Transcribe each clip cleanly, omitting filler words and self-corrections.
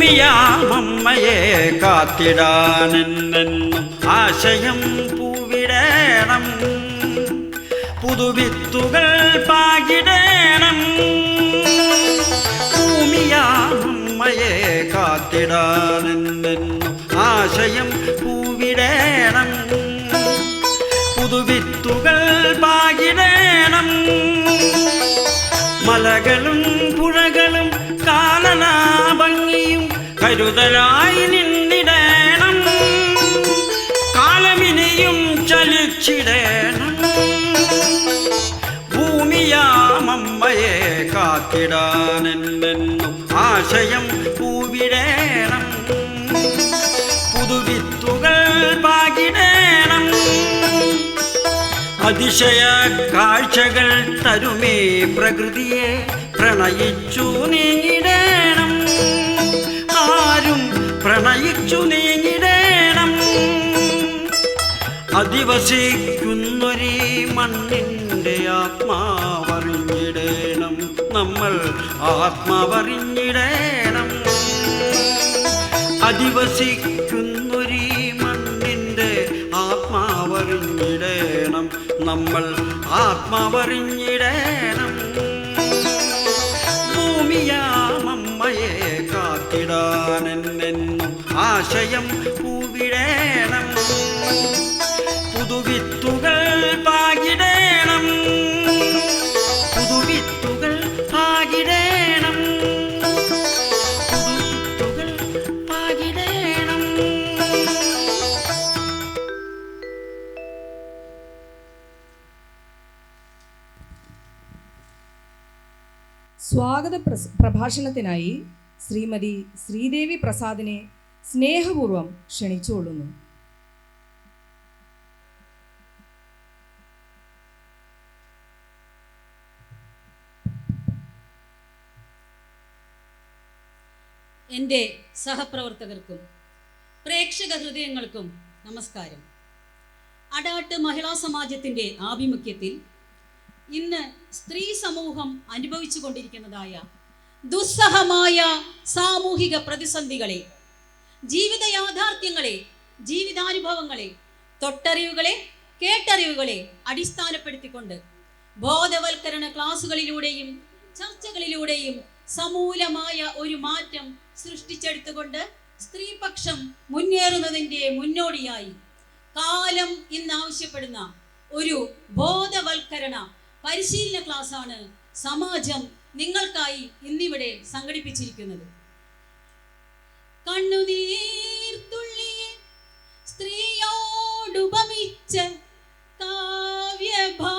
ഭൂമിയാമമ്മയെ കാത്തിടാനെന്നും ആശയം പൂവിടേണം, പുതുവിത്തുകൾ പാകിടേണം. ഭൂമിയാമമ്മയെ കാത്തിടാനെന്നും ആശയം പൂവിടേണം, പുതുവിത്തുകൾ പാകിടേണം. മലകളും പുഴകളും കാലനാഭംഗിയും കരുതലായി നിന്നിടേണം, കാലമിനിയും ചലിച്ചിടേണം. ഭൂമിയാമമ്മയെ കാത്തിടാനെന്നും ആശയം പൂവിടേണം, പുതുവിത്തുകൾ പാകിടേണം. അതിശയ കാഴ്ചകൾ തരുമേ പ്രകൃതിയെ പ്രണയിച്ചു നീങ്ങിടേണം, ആരും പ്രണയിച്ചു നീങ്ങിടേണം. അധിവസിക്കുന്നൊരീ മണ്ണിൻ്റെ ആത്മാവറിഞ്ഞിടേണം, നമ്മൾ ആത്മാവറിഞ്ഞിടേണം. അധിവസിക്കുന്നൊരീ മണ്ണിൻ്റെ ആത്മാവറിഞ്ഞിടേണം, നമ്മൾ ആത്മാവറിഞ്ഞിടേണം. ഭൂമിയാമമ്മയെ കാത്തിടാനെന്നും ആശയം പൂവിടേണം, പുതുവിത്തുകൾ പാകിടേണം, പുതുവിത്തുകൾ പാകിടേണം, പുതുവിത്തുകൾ പാകിടേണം. സ്വാഗത പ്രഭാഷണത്തിനായി ശ്രീമതി ശ്രീദേവി പ്രസാദിനെ സ്നേഹപൂർവം ക്ഷണിച്ചുകൊള്ളുന്നു. എൻ്റെ സഹപ്രവർത്തകർക്കും പ്രേക്ഷക ഹൃദയങ്ങൾക്കും നമസ്കാരം. അടാട്ട് മഹിളാ സമാജത്തിൻ്റെ ആഭിമുഖ്യത്തിൽ ഇന്ന് സ്ത്രീ സമൂഹം അനുഭവിച്ചു കൊണ്ടിരിക്കുന്നതായ ദുസ്സഹമായ സാമൂഹിക പ്രതിസന്ധികളെ, ജീവിത യാഥാർത്ഥ്യങ്ങളെ, ജീവിതാനുഭവങ്ങളെ, തൊട്ടറിവുകളെ, കേട്ടറിവുകളെ അടിസ്ഥാനപ്പെടുത്തിക്കൊണ്ട് ബോധവൽക്കരണ ക്ലാസുകളിലൂടെയും ചർച്ചകളിലൂടെയും സമൂലമായ ഒരു മാറ്റം സൃഷ്ടിച്ചെടുത്തുകൊണ്ട് സ്ത്രീപക്ഷം മുന്നേറുന്നതിൻ്റെ മുന്നോടിയായി കാലം ഇന്ന് ആവശ്യപ്പെടുന്ന ഒരു ബോധവൽക്കരണ പരിശീലന ക്ലാസ്സാണ് സമാജം നിങ്ങൾക്കായി ഇന്നിവിടെ സംഘടിപ്പിച്ചിരിക്കുന്നത്. കണ്ണുനീർത്തുള്ളിയെ സ്ത്രീയോടുപമിച്ച കാവ്യഭാവനേ,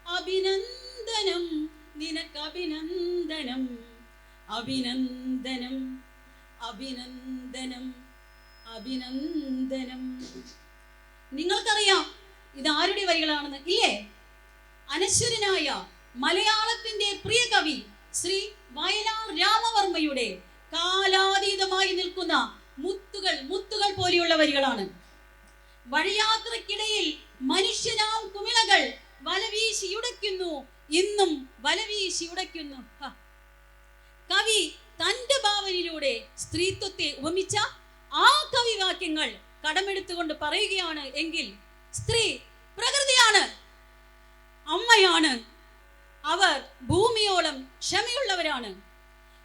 അഭിനന്ദനം നിനക്ക്, അഭിനന്ദനം, അഭിനന്ദനം, അഭിനന്ദനം, അഭിനന്ദനം. നിങ്ങൾക്കറിയാം ഇതാരുടെ വരികളാണെന്ന് ഇല്ലേ? അനശ്വരനായ മലയാളത്തിന്റെ പ്രിയ കവി ശ്രീ വയലാർ രാമവർമ്മയുടെ കാലാതീതമായി നിൽക്കുന്ന മുത്തുകൾ പോലെയുള്ള വരികളാണ്. വഴിയാത്രക്കിടയിൽ മനുഷ്യനാം കുമിളകൾ വലവീശിയുടയ്ക്കുന്നു, ഇന്നും വലവീശിയുടയ്ക്കുന്നു. കവി തന്റെ ഭാവനയിലൂടെ സ്ത്രീത്വത്തെ ഉപമിച്ച ആ കവിവാക്യങ്ങൾ കടമെടുത്തുകൊണ്ട് പറയുകയാണ് എങ്കിൽ സ്ത്രീ പ്രകൃതിയാണ്, അമ്മയാണ്, അവർ ഭൂമിയോളം ക്ഷമയുള്ളവരാണ്.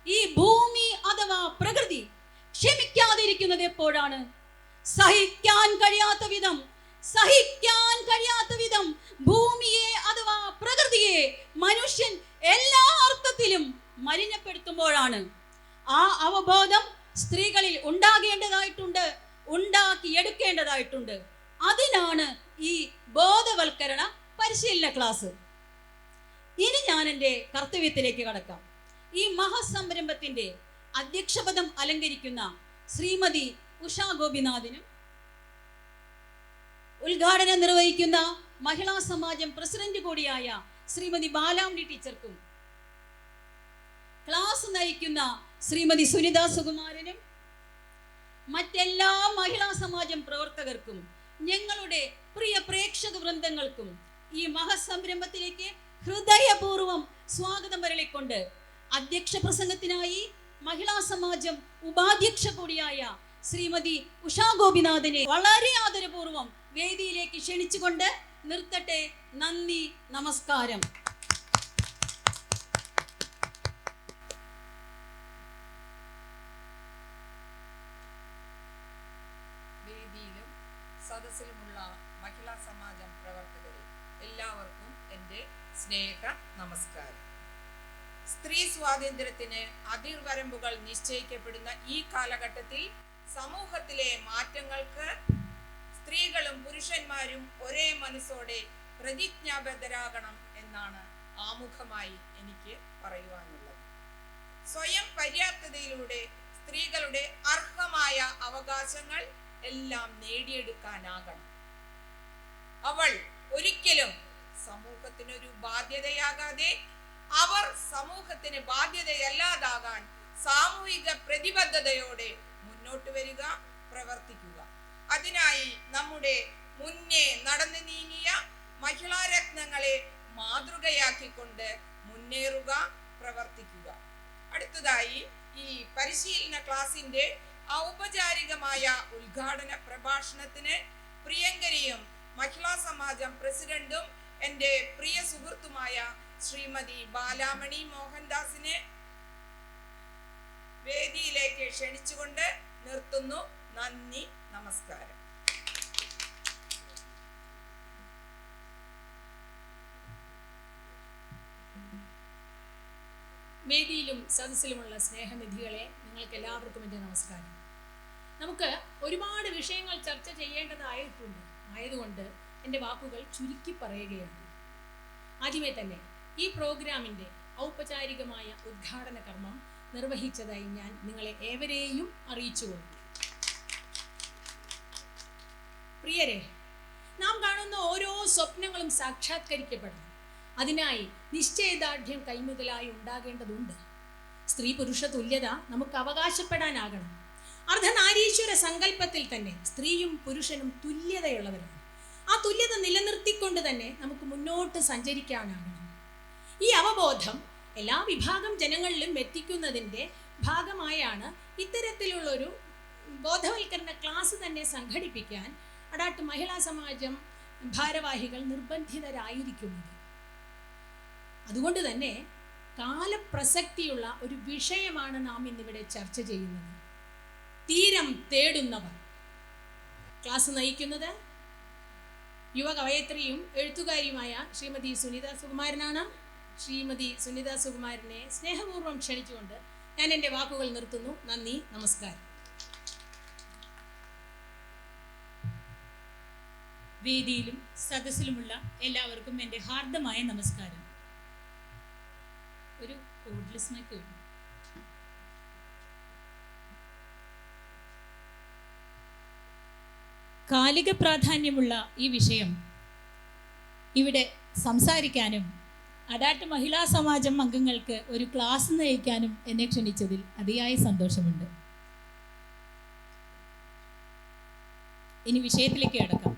ഈ ഭൂമി അഥവാ പ്രകൃതി ക്ഷമിക്കാതിരിക്കുന്നത് എപ്പോഴാണ്? സഹിക്കാൻ കഴിയാത്ത വിധം ഭൂമിയെ അഥവാ പ്രകൃതിയെ മനുഷ്യൻ എല്ലാ അർത്ഥത്തിലും മലിനപ്പെടുത്തുമ്പോഴാണ്. ആ അവബോധം സ്ത്രീകളിൽ ഉണ്ടാകേണ്ടതായിട്ടുണ്ട്, ഉണ്ടാക്കിയെടുക്കേണ്ടതായിട്ടുണ്ട്. അതിനാണ് ഈ ബോധവൽക്കരണ പരിശീലന ക്ലാസ്. ഇനി ഞാൻ എൻ്റെ കർത്തവ്യത്തിലേക്ക് കടക്കാം. ഈ മഹാസംരംഭത്തിന്റെ അധ്യക്ഷപദം അലങ്കരിക്കുന്ന ശ്രീമതി ഉഷാ ഗോപിനാഥിനും ഉദ്ഘാടനം നിർവഹിക്കുന്ന മഹിളാ സമാജം പ്രസിഡന്റ് കൂടിയായ ശ്രീമതി ബാലാമണി ടീച്ചർക്കും ക്ലാസ് നയിക്കുന്ന ശ്രീമതി സുനിത സുകുമാരനും മറ്റെല്ലാ മഹിളാ സമാജം പ്രവർത്തകർക്കും ഞങ്ങളുടെ പ്രിയ പ്രേക്ഷക വൃന്ദങ്ങൾക്കും ഈ മഹാസംരംഭത്തിലേക്ക് ഹൃദയപൂർവ്വം സ്വാഗതം വരളിക്കൊണ്ട് അധ്യക്ഷ പ്രസംഗത്തിനായി മഹിളാ സമാജം ഉപാധ്യക്ഷ കൂടിയായ ശ്രീമതി ഉഷാ ഗോപിനാഥനെ വളരെ ആദരപൂർവ്വം വേദിയിലേക്ക് ക്ഷണിച്ചുകൊണ്ട് നിർത്തട്ടെ. നന്ദി, നമസ്കാരം. വേദിയിലും സദസ്സിലുമുള്ള മഹിളാ സമാജം പ്രവർത്തകരെ എല്ലാവർക്കും എൻ്റെ സ്നേഹ നമസ്കാരം. സ്ത്രീ സ്വാതന്ത്ര്യത്തിന് അതിർവരമ്പുകൾ നിശ്ചയിക്കപ്പെടുന്ന ഈ കാലഘട്ടത്തിൽ സമൂഹത്തിലെ മാറ്റങ്ങൾക്ക് സ്ത്രീകളും പുരുഷന്മാരും ഒരേ മനസ്സോടെ പ്രതിജ്ഞാബദ്ധരാകണം എന്നാണ് ആമുഖമായി എനിക്ക് പറയുവാനുള്ളത്. സ്വയം പര്യാപ്തതയിലൂടെ സ്ത്രീകളുടെ അർഹമായ അവകാശങ്ങൾ എല്ലാം നേടിയെടുക്കാനാകണം. അവൾ ഒരിക്കലും സമൂഹത്തിനൊരു ബാധ്യതയാകാതെ അവർ സമൂഹത്തിന് ബാധ്യതയല്ലാതാകാൻ സാമൂഹിക പ്രതിബദ്ധതയോടെ മുന്നോട്ട് വരിക, പ്രവർത്തിക്കുക. അതിനായി നമ്മുടെ മുന്നേ നടന്നു നീങ്ങിയ മഹിളാരത്നങ്ങളെ മാതൃകയാക്കിക്കൊണ്ട് മുന്നേറുക, പ്രവർത്തിക്കുക. അടുത്തതായി ഈ പരിശീലന ക്ലാസിന്റെ ഔപചാരികമായ ഉദ്ഘാടന പ്രഭാഷണത്തിന് പ്രിയങ്കരിയും മഹിളാ സമാജം പ്രസിഡന്റും എൻ്റെ പ്രിയ സുഹൃത്തുമായ ശ്രീമതി ബാലാമണി മോഹൻദാസിനെ വേദിയിലേക്ക് ക്ഷണിച്ചുകൊണ്ട് നിർത്തുന്നു. നന്ദി, നമസ്കാരം. വേദിയിലും സദസ്സിലുമുള്ള സ്നേഹനിധികളെ, നിങ്ങൾക്ക് എല്ലാവർക്കും എൻ്റെ നമസ്കാരം. നമുക്ക് ഒരുപാട് വിഷയങ്ങൾ ചർച്ച ആയതുകൊണ്ട് എൻ്റെ വാക്കുകൾ ചുരുക്കി പറയുകയാണ്. ആദ്യമേ തന്നെ ഈ പ്രോഗ്രാമിൻ്റെ ഔപചാരികമായ ഉദ്ഘാടന കർമ്മം നിർവഹിച്ചതായി ഞാൻ നിങ്ങളെ ഏവരെയും അറിയിച്ചുകൊള്ളു. പ്രിയരെ, നാം കാണുന്ന ഓരോ സ്വപ്നങ്ങളും സാക്ഷാത്കരിക്കപ്പെടണം. അതിനായി നിശ്ചയദാർഢ്യം കൈമുതലായി ഉണ്ടാകേണ്ടതുണ്ട്. സ്ത്രീ പുരുഷ തുല്യത നമുക്ക് അവകാശപ്പെടാനാകണം. അർദ്ധനാരീശ്വര സങ്കല്പത്തിൽ തന്നെ സ്ത്രീയും പുരുഷനും തുല്യതയുള്ളവരാണ്. ആ തുല്യത നിലനിർത്തിക്കൊണ്ട് തന്നെ നമുക്ക് മുന്നോട്ട് സഞ്ചരിക്കാനാകണം. ഈ അവബോധം എല്ലാ വിഭാഗം ജനങ്ങളിലും എത്തിക്കുന്നതിൻ്റെ ഭാഗമായാണ് ഇത്തരത്തിലുള്ളൊരു ബോധവൽക്കരണ ക്ലാസ് തന്നെ സംഘടിപ്പിക്കാൻ അടാട്ട് മഹിളാ സമാജം ഭാരവാഹികൾ നിർബന്ധിതരായിരിക്കുന്നത്. അതുകൊണ്ട് തന്നെ കാലപ്രസക്തിയുള്ള ഒരു വിഷയമാണ് നാം ഇന്നിവിടെ ചർച്ച ചെയ്യുന്നത്. തീരം തേടുന്നവർ. ക്ലാസ് നയിക്കുന്നത് യുവ കവയത്രിയും എഴുത്തുകാരിയുമായ ശ്രീമതി സുനിത സുകുമാരനാണ്. ശ്രീമതി സുനിത സുകുമാരനെ സ്നേഹപൂർവ്വം ക്ഷണിച്ചുകൊണ്ട് ഞാൻ എൻ്റെ വാക്കുകൾ നിർത്തുന്നു. നന്ദി, നമസ്കാരം. വേദിയിലും സദസ്സിലുമുള്ള എല്ലാവർക്കും എൻ്റെ ഹാർദമായ നമസ്കാരം. ഒരു കോഡ്ലെസ് മൈക്ക് വേണം. കാലിക പ്രാധാന്യമുള്ള ഈ വിഷയം ഇവിടെ സംസാരിക്കാനും അടാട്ട് മഹിളാ സമാജം അംഗങ്ങൾക്ക് ഒരു ക്ലാസ് നയിക്കാനും എന്നെ ക്ഷണിച്ചതിൽ അതിയായ സന്തോഷമുണ്ട്. ഇനി വിഷയത്തിലേക്ക് കടക്കാം.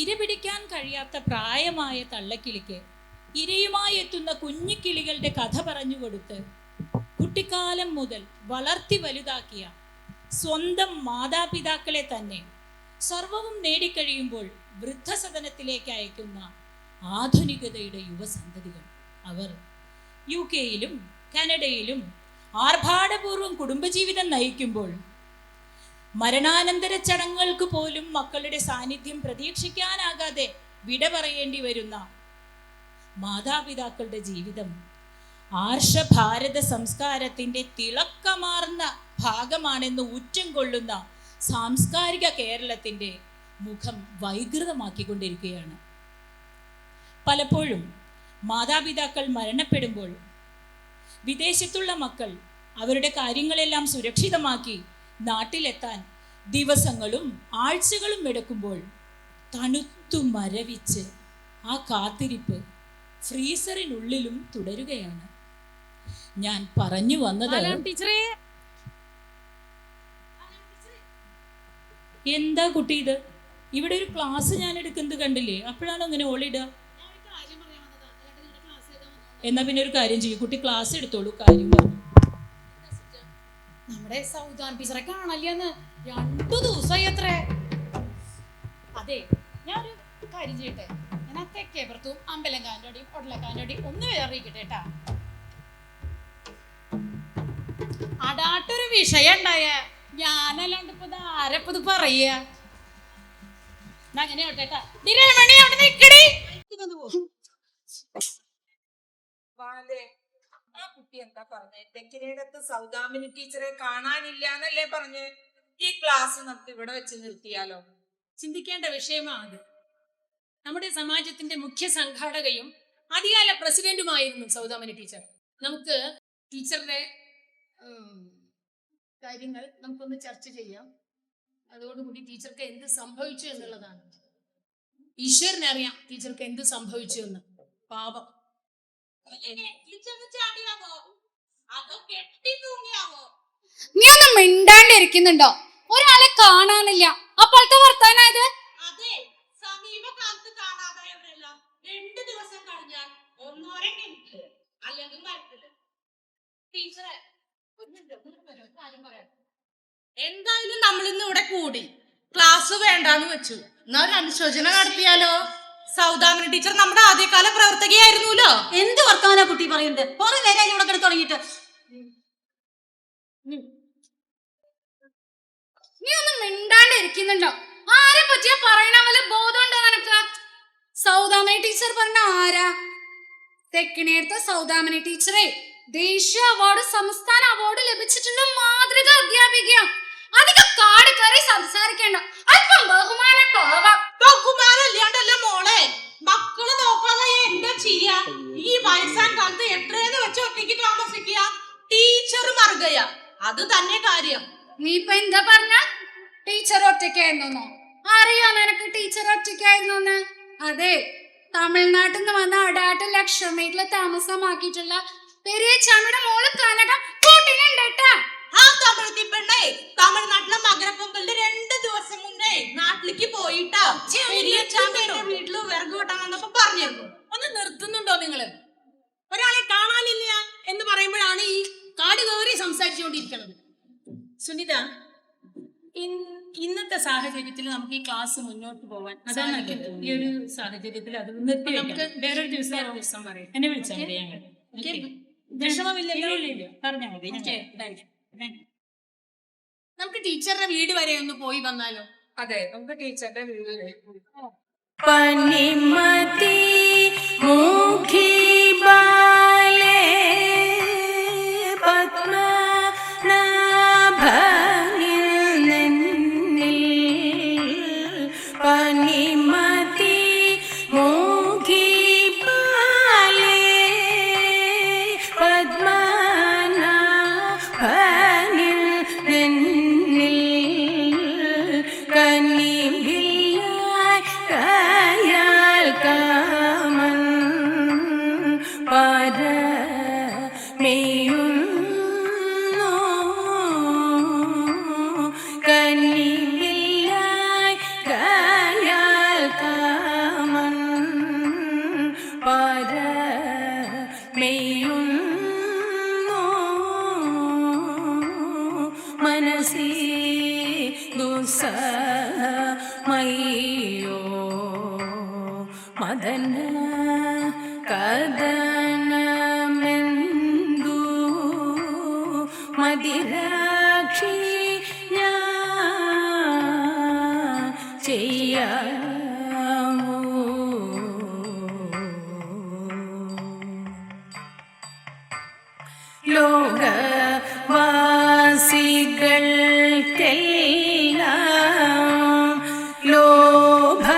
ഇരപിടിക്കാൻ കഴിയാത്ത പ്രായമായ തള്ളക്കിളിക്ക് ഇരയുമായി എത്തുന്ന കുഞ്ഞിക്കിളികളുടെ കഥ പറഞ്ഞുകൊടുത്ത് കുട്ടിക്കാലം മുതൽ വളർത്തി വലുതാക്കിയ സ്വന്തം മാതാപിതാക്കളെ തന്നെ സർവവും നേടിക്കഴിയുമ്പോൾ വൃദ്ധസദനത്തിലേക്ക് അയക്കുന്ന ആധുനികതയുടെ യുവസന്തതികൾ. അവർ UK-യിലും കാനഡയിലും ആർഭാടപൂർവ്വം കുടുംബജീവിതം നയിക്കുമ്പോൾ മരണാനന്തര ചടങ്ങുകൾക്ക് പോലും മക്കളുടെ സാന്നിധ്യം പ്രതീക്ഷിക്കാനാകാതെ വിട പറയേണ്ടി വരുന്ന മാതാപിതാക്കളുടെ ജീവിതം ആർഷഭാരത സംസ്കാരത്തിൻ്റെ തിളക്കമാർന്ന ഭാഗമാണെന്ന് ഊറ്റം കൊള്ളുന്ന സാംസ്കാരിക കേരളത്തിൻ്റെ മുഖം വൈകൃതമാക്കിക്കൊണ്ടിരിക്കുകയാണ്. പലപ്പോഴും മാതാപിതാക്കൾ മരണപ്പെടുമ്പോൾ വിദേശത്തുള്ള മക്കൾ അവരുടെ കാര്യങ്ങളെല്ലാം സുരക്ഷിതമാക്കി നാട്ടിലെത്താൻ ദിവസങ്ങളും ആഴ്ചകളും എടുക്കുമ്പോൾ തണുത്തു മരവിച്ച് ആ കാത്തിരിപ്പ് ഫ്രീസറിനുള്ളിലും തുടരുകയാണ്. ഞാൻ പറഞ്ഞു വന്നത്, എന്താ കുട്ടി ഇത്? ഇവിടെ ഒരു ക്ലാസ് ഞാൻ എടുക്കുന്നത് കണ്ടില്ലേ? അപ്പോഴാണ് അങ്ങനെ ഓളിടുക. എന്നാ പിന്നെ ഒരു കാര്യം ചെയ്യും, കുട്ടി ക്ലാസ് എടുത്തോളൂ, കാര്യം പറഞ്ഞു. നമ്മുടെ സൗദാൻ ടീച്ചറെ കാണല്ലെന്ന് 2 ദിവസമായി അത്രേ. അതെ, ഞാനൊരു കാര്യം ചെയ്യട്ടെ, ഞാൻ ആ തെക്കേപ്പുറത്തും അമ്പലക്കാരൻ്റെയും ഒടലക്കാരൻ്റെയും ഒന്ന് വേറിയിക്കട്ടെ കേട്ടാ. അടാട്ടൊരു വിഷയം ഉണ്ടായ ഞാനല്ലാണ്ട് ഇപ്പൊ ആരപ്പത് പറയാ. അങ്ങനെ കേട്ടാ മണി അവിടെ നിക്കടി. ആ കുട്ടി എന്താ പറഞ്ഞേ? തെക്കിനേടത്ത് സൗദാമിനി ടീച്ചറെ കാണാനില്ല എന്നല്ലേ പറഞ്ഞ്? ഈ ക്ലാസ് നമുക്ക് ഇവിടെ വെച്ച് നിർത്തിയാലോ? ചിന്തിക്കേണ്ട വിഷയമാണ്. നമ്മുടെ സമാജത്തിന്റെ മുഖ്യ സംഘാടകയും ആദ്യകാല പ്രസിഡന്റുമായിരുന്നു സൗദാമിനി ടീച്ചർ. നമുക്ക് ടീച്ചറുടെ കാര്യങ്ങൾ നമുക്കൊന്ന് ചർച്ച ചെയ്യാം. അതോടുകൂടി ടീച്ചർക്ക് എന്ത് സംഭവിച്ചു എന്നുള്ളതാണ്. ഈശ്വരനറിയാം ടീച്ചർക്ക് എന്ത് സംഭവിച്ചു എന്ന്. പാപം. നീ ഒന്ന് മിണ്ടാണ്ടിരിക്കുന്നുണ്ടോ? ഒരാളെ കാണാനില്ല, അപ്പോഴത്തെ വർത്താനായത്. അതെ, സമീപകാലത്ത് കാണാതായവരെല്ലാം 2 ദിവസം കഴിഞ്ഞാൽ ഒന്നോരെ കിണറ്റില് അല്ലെങ്കിൽ മരത്തില്. ടീച്ചറെ, എന്തായാലും നമ്മൾ ഇന്ന് ഇവിടെ കൂടി ക്ലാസ് വേണ്ടാന്ന് വെച്ചു. എന്നാ ഒരു അനുശോചന നടത്തിയാലോ? സൗദാമിനി ടീച്ചർ നമ്മുടെ ആദ്യകാല പ്രവർത്തകയായിരുന്നല്ലോ. എന്ത് വർത്താനാ കുട്ടി പറയുന്നത്? കുറെ നേരം ഇവിടെ കിടന്ന് തുടങ്ങിയിട്ട്. നീ ഒന്ന് മിണ്ടാണ്ടിരിക്കുന്നുണ്ടോ? ആരെ പറ്റിയാ പറയണ പോലെ ബോധമുണ്ടോ നിനക്ക്? സൗദാമിനി ടീച്ചർ പറഞ്ഞ ആരാ? തെക്കിനേടുത്ത സൗദാമിനി ടീച്ചറെ ദേശീയ അവാർഡ്, സംസ്ഥാന അവാർഡ് ലഭിച്ചിട്ടുള്ള മാതൃക അധ്യാപിക. അധികം കാട് കയറി സംസാരിക്കേണ്ട, അല്പം ബഹുമാനല്ലാണ്ടല്ല മോളെ, മക്കള് നോക്കാതെ എന്താ ചെയ്യാ? ഈ വയസ്സാൻ കാലത്ത് എത്രയെന്ന് വെച്ച് ഒറ്റയ്ക്ക് താമസിക്കുക? ടീച്ചർ മറുകയാ, അത് തന്നെ കാര്യം. നീ ഇപ്പൊ എന്താ പറഞ്ഞ? ടീച്ചർ ഒറ്റയ്ക്കായിരുന്നോ? അറിയോ നിനക്ക് ടീച്ചർ ഒറ്റയ്ക്കായിരുന്നോന്ന്? അതെ, തമിഴ്നാട്ടിൽ നിന്ന് വന്ന അടാട്ട് ലക്ഷമേട്ടില് താമസമാക്കിയിട്ടുള്ള പെരിയച്ചാമിയുടെ മോള് കനക കൂട്ടിനുണ്ടേട്ടാ. ആ തമിഴത്തി പെണ്ണേ തമിഴ്നാട്ടിലെ മകരപ്പൊങ്കലിന്റെ 2 ദിവസം മുന്നേ നാട്ടിലേക്ക് പോയിട്ടാ. വീട്ടില് വിറക് വെട്ടാൻ വന്നപ്പോ പറഞ്ഞിരുന്നു. ഒന്ന് നിർത്തുന്നുണ്ടോ നിങ്ങള്? ഒരാളെ കാണാനില്ല എന്ന് പറയുമ്പോഴാണ് ഈ കാട് കയറി സംസാരിച്ചുകൊണ്ടിരിക്കുന്നത്. സുനിത, ഇന്നത്തെ സാഹചര്യത്തിൽ നമുക്ക് ഈ ക്ലാസ് മുന്നോട്ട് പോവാൻ ഈ ഒരു സാഹചര്യത്തിൽ അത് നിർത്തി നമുക്ക് വേറൊരു ദിവസം പറയാം. എന്നെ വിളിച്ചാൽ മതി. ഞങ്ങൾ വിഷമമില്ലല്ലോ? പറഞ്ഞാൽ മതി. നമുക്ക് ടീച്ചറുടെ വീട് വരെ ഒന്ന് പോയി വന്നാലോ? അതെ, നമുക്ക് ടീച്ചറുടെ വീട് പനിമതി മുഖി ബാലേ പത്മനാഭനിൽ നിന്നിൽ പനിമതി മുഖി ബാലേ പത്മനാഭനിൽ നിന്നിൽ കന്നിവില്ലായി കയാൽ കാമൻ പരമേയുന്നു കന്നിവില്ലായി കയാൽ കാമൻ പരമേയുന്നു മനസി ദുസ്സമയോ മദന കദനമെന്തു മതിരാക്ഷി ഞാൻ ചെയ്യാമോ? ലോകവാസികൾക്കെല്ലാം ലോഭനീയനാമിന്ദു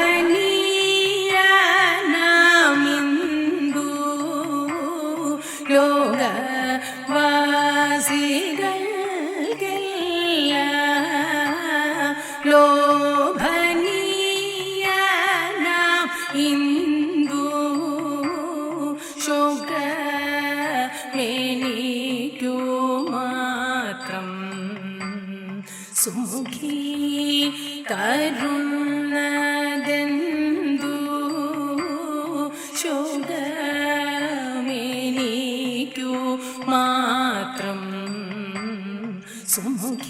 ലോകവാസികൾക്കെല്ലാം ലോഭനീയനാം ഇന്ദു ശോകമേനിക്കു മാത്രം സുമുഖി തരുന്നതെന്തു ശോകമേനി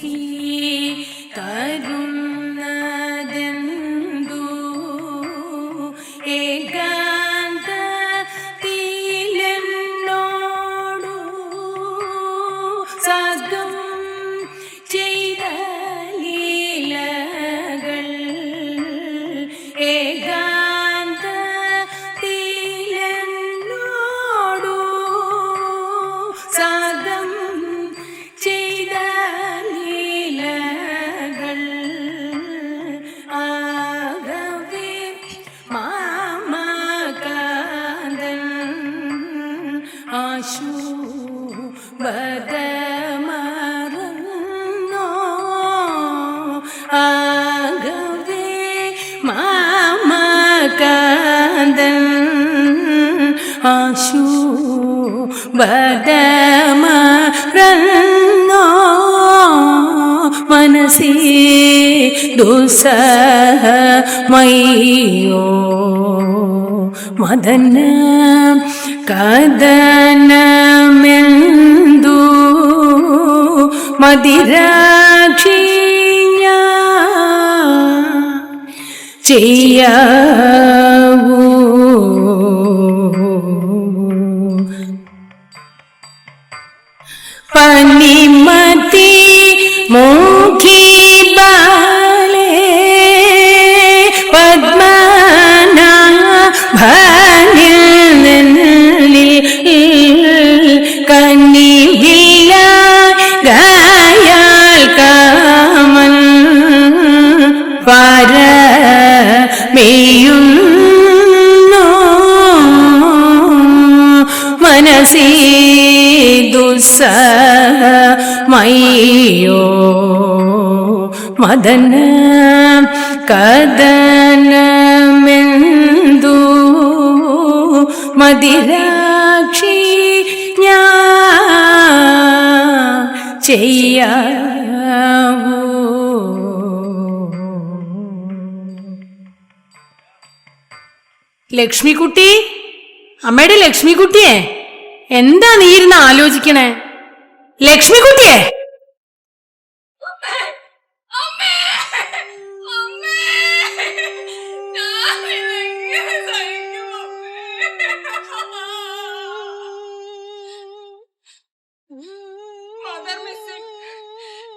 മനസ്സി തരുന്നതെന്തു ഏകാന്തത്തിലെന്നോടു സഗം ചെയ്ത ലീലകൾ ഏകാന്തത്തിലെന്നോടു സഗം ചെയ്ത ലീലകൾ ആകവേ മാമകാന്തൻ ആശു ബദമറന്നോ ആകവേ മാമകാന്തൻ ആശു ബദമറന്നോ മനസി ദുസ്സഹമയ്യോ മദന കദനമെന്തു മദിരാക്ഷിഞ്ഞ ചെയ്യാവൂ പനിമതി മോഖി ബാലേ പദ്മനാഭനിൽ കന്നിവില്ല ഗായാൽ കാമൻ പരമേയുന്നു മനസി ദുസ്സഹമയ്യോ മദന കദനമെന്തു മദിരാക്ഷി ചെയ്യാവൂ ലക്ഷ്മിക്കുട്ടി, അമ്മയുടെ ലക്ഷ്മിക്കുട്ടിയെ എന്താ നീ ഇരുന്ന് ആലോചിക്കണേ? ലക്ഷ്മിക്കുട്ടിയെ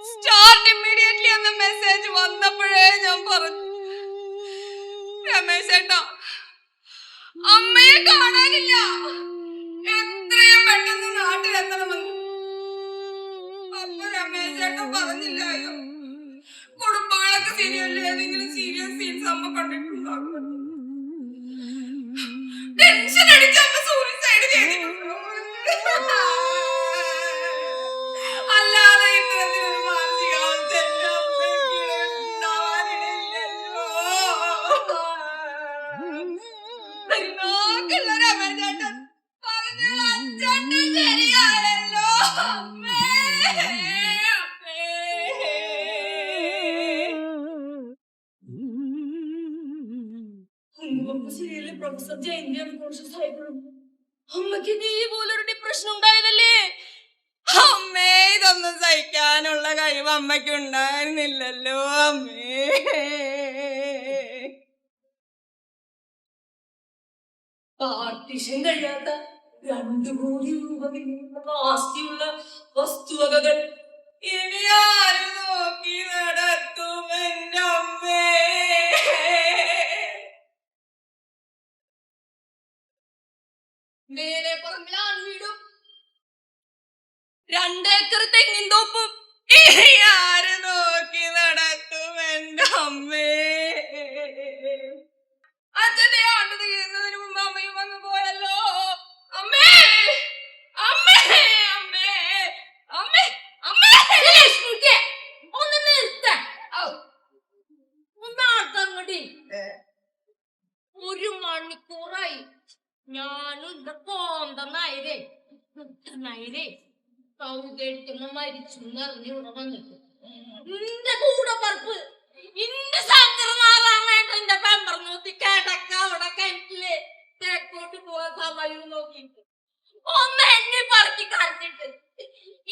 സ്റ്റാർട്ട് ഇമ്മീഡിയറ്റ്ലി എന്ന മെസ്സേജ് വന്നപ്പോഴേ ഞാൻ പറഞ്ഞു, രമേശ് ചേട്ടാ അമ്മയെ കാണാനില്ല, എത്രയും പെട്ടെന്ന് നാട്ടിലെത്തണമെന്ന്. അപ്പൊ രമേശ് ചേട്ടൻ പറഞ്ഞില്ലായോ കുടുംബങ്ങളൊക്കെ സീരിയലിൽ ഏതെങ്കിലും സീരിയസ് സീൻസ് അമ്മ കണ്ടിട്ടുണ്ടാകും. ടെൻഷൻ അടിച്ച് അമ്മ സൂയിസൈഡ് ചെയ്തിട്ടുണ്ടോ? അല്ലാതെ ഇത്തരത്തിലൊരു മാനസികാവസ്ഥ എന്റെ അമ്മയ്ക്ക് ഉണ്ടാവാനിടയില്ലല്ലോ. നോക്കില്ല രമേശ് ചേട്ടൻ പറഞ്ഞത് അച്ചേട്ടൻ ശരിയാണല്ലോ. അമ്മേ, സീരിയലിൽ പ്രൊഫസർ ജയന്തി അൺകോൺഷ്യസ് ആയപ്പോഴും അമ്മക്ക് നീ പോലൊരു ഡിപ്രഷൻ ഉണ്ടായതല്ലേ? അമ്മേ, ഇതൊന്നും സഹിക്കാനുള്ള കഴിവ് അമ്മയ്ക്ക് ഉണ്ടായിരുന്നില്ലല്ലോ. അമ്മേ, പാർട്ടിഷൻ കഴിയാത്ത 2 കോടി രൂപ വിലയുള്ള ആസ്തിയുള്ള വസ്തുവകകൾ ഇനി ആര് നോക്കി നടത്തും എന്റെ അമ്മേ? നേരെ പറമ്പിലാണ് വീടും 2 ഏക്കർ തെങ്ങിൻ തോപ്പും ഇനി ആര് നോക്കി നടത്തും എന്റെ അമ്മേ? അച്ഛന്റെ ആണ്ട് തീരുന്നതിന് മുമ്പ് അമ്മയും വന്നു പോയല്ലോ. അമ്മേ, അമ്മേ, അമ്മേ, അമ്മേ, അമ്മേ. ഒന്ന് നിർത്ത ഒന്നാക്കങ്ങടി. 1 മണിക്കൂറായി ഞാനും എന്റെ കോന്തനായരേ സൗകര്യത്തിന് മരിച്ചു എന്നറിഞ്ഞ് ഇവിടെ വന്നിട്ട് നിന്റെ കൂടെ പറപ്പ് ഇന്റെ ശങ്കർ നാറാൻ എന്റെ പെമ്പർ നോക്കി കേട്ടക്ക അവിടെ കിണറ്റില് തെക്കോട്ട് പോകാൻ സമയം നോക്കിയിട്ട് ഒന്ന് എന്നെ പറക്കി കണ്ടിട്ട്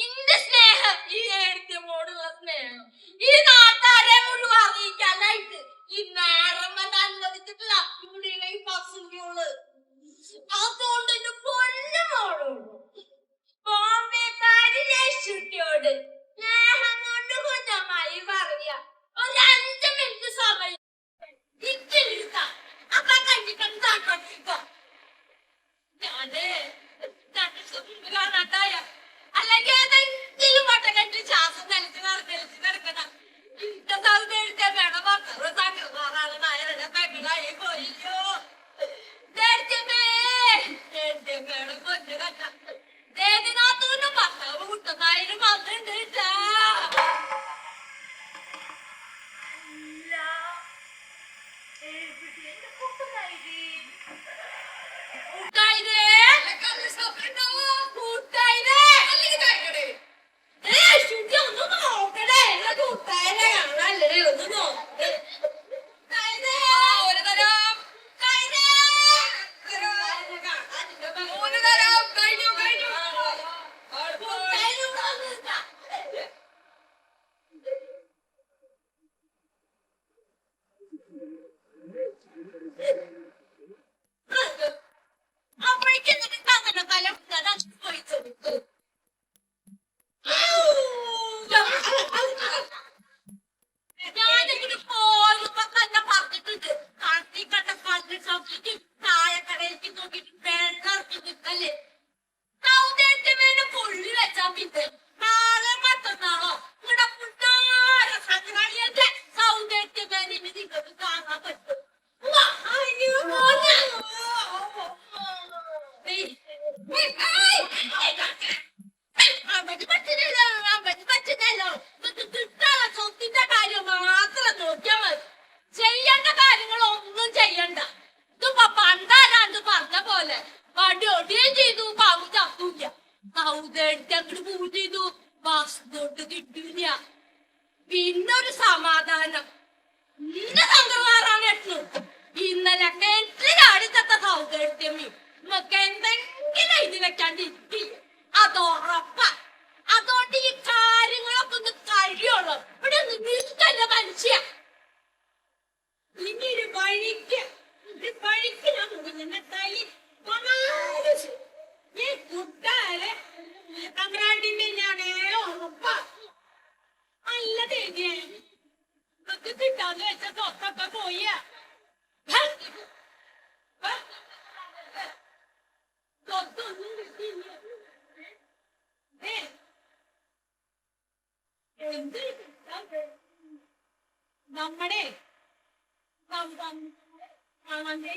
ഇന്റെ സ്നേഹം ഈ ഏടിക്കമോടുള്ള സ്നേഹം വേണം ഈ നാട്ടാരെ മുഴുവൻ അറിയിക്കാനായിട്ട് ഈ നേരം അനുവദിച്ചിട്ടില്ല ഇവിടെ ഈ പസുള്ളു. അതുകൊണ്ട് എന്റെ പൊന്നുമോളോട് ബോംബെക്കാരി ലക്ഷ്മിയോട് സ്നേഹം കൊണ്ട് കുഞ്ഞമായി പറയാ ഒരു 5 മിനിറ്റ് സമയം അപ്പൊ കണ്ടിട്ടോ ഞാന് കാണാട്ടായ അല്ലെങ്കിൽ ഏതെങ്കിലും വട്ടകെട്ടി ശ്വാസം നിലച്ച് നടക്കണം. ഇന്റെ സൗദി എടുത്ത വേണം സംഘാറാളനായ പെങ്ങളായി പോയില്ലോ. വേണം കൊച്ചു കട്ട ദേദിനാത്തൂനും ഭർത്താവ് കുട്ടനായാലും വന്നിട്ടുണ്ട് പിന്നൊരു സമാധാനം നിന്റെ തന്ത്രവാറാണ് ഇന്നലെ കെട്ടിലാടിച്ചത്ത സൗകര്യമ്മി നമുക്ക് എന്തെങ്കിലും എഴുതി വെക്കാണ്ടിരിക്കില്ല. അതോറപ്പ അതോണ്ട് ഈ കാര്യങ്ങളൊക്കെ ഒന്ന് കഴിയുള്ളൂ. ഇവിടെ നിൽക്കല്ല മനുഷ്യ ഇനിയൊരു വഴിക്ക് ഞാൻ നിന്നെ തലി ഈ കുട്ടാലെ കങ്ങാണ്ടിന്റെ ഞാനേ ഉറപ്പ അല്ല തേജിയെ കിട്ടാന്ന് വെച്ച സ്വത്തൊക്കെ പോയ സ്വത്തൊന്നും കിട്ടിയില്ല. എന്ത് നമ്മടെ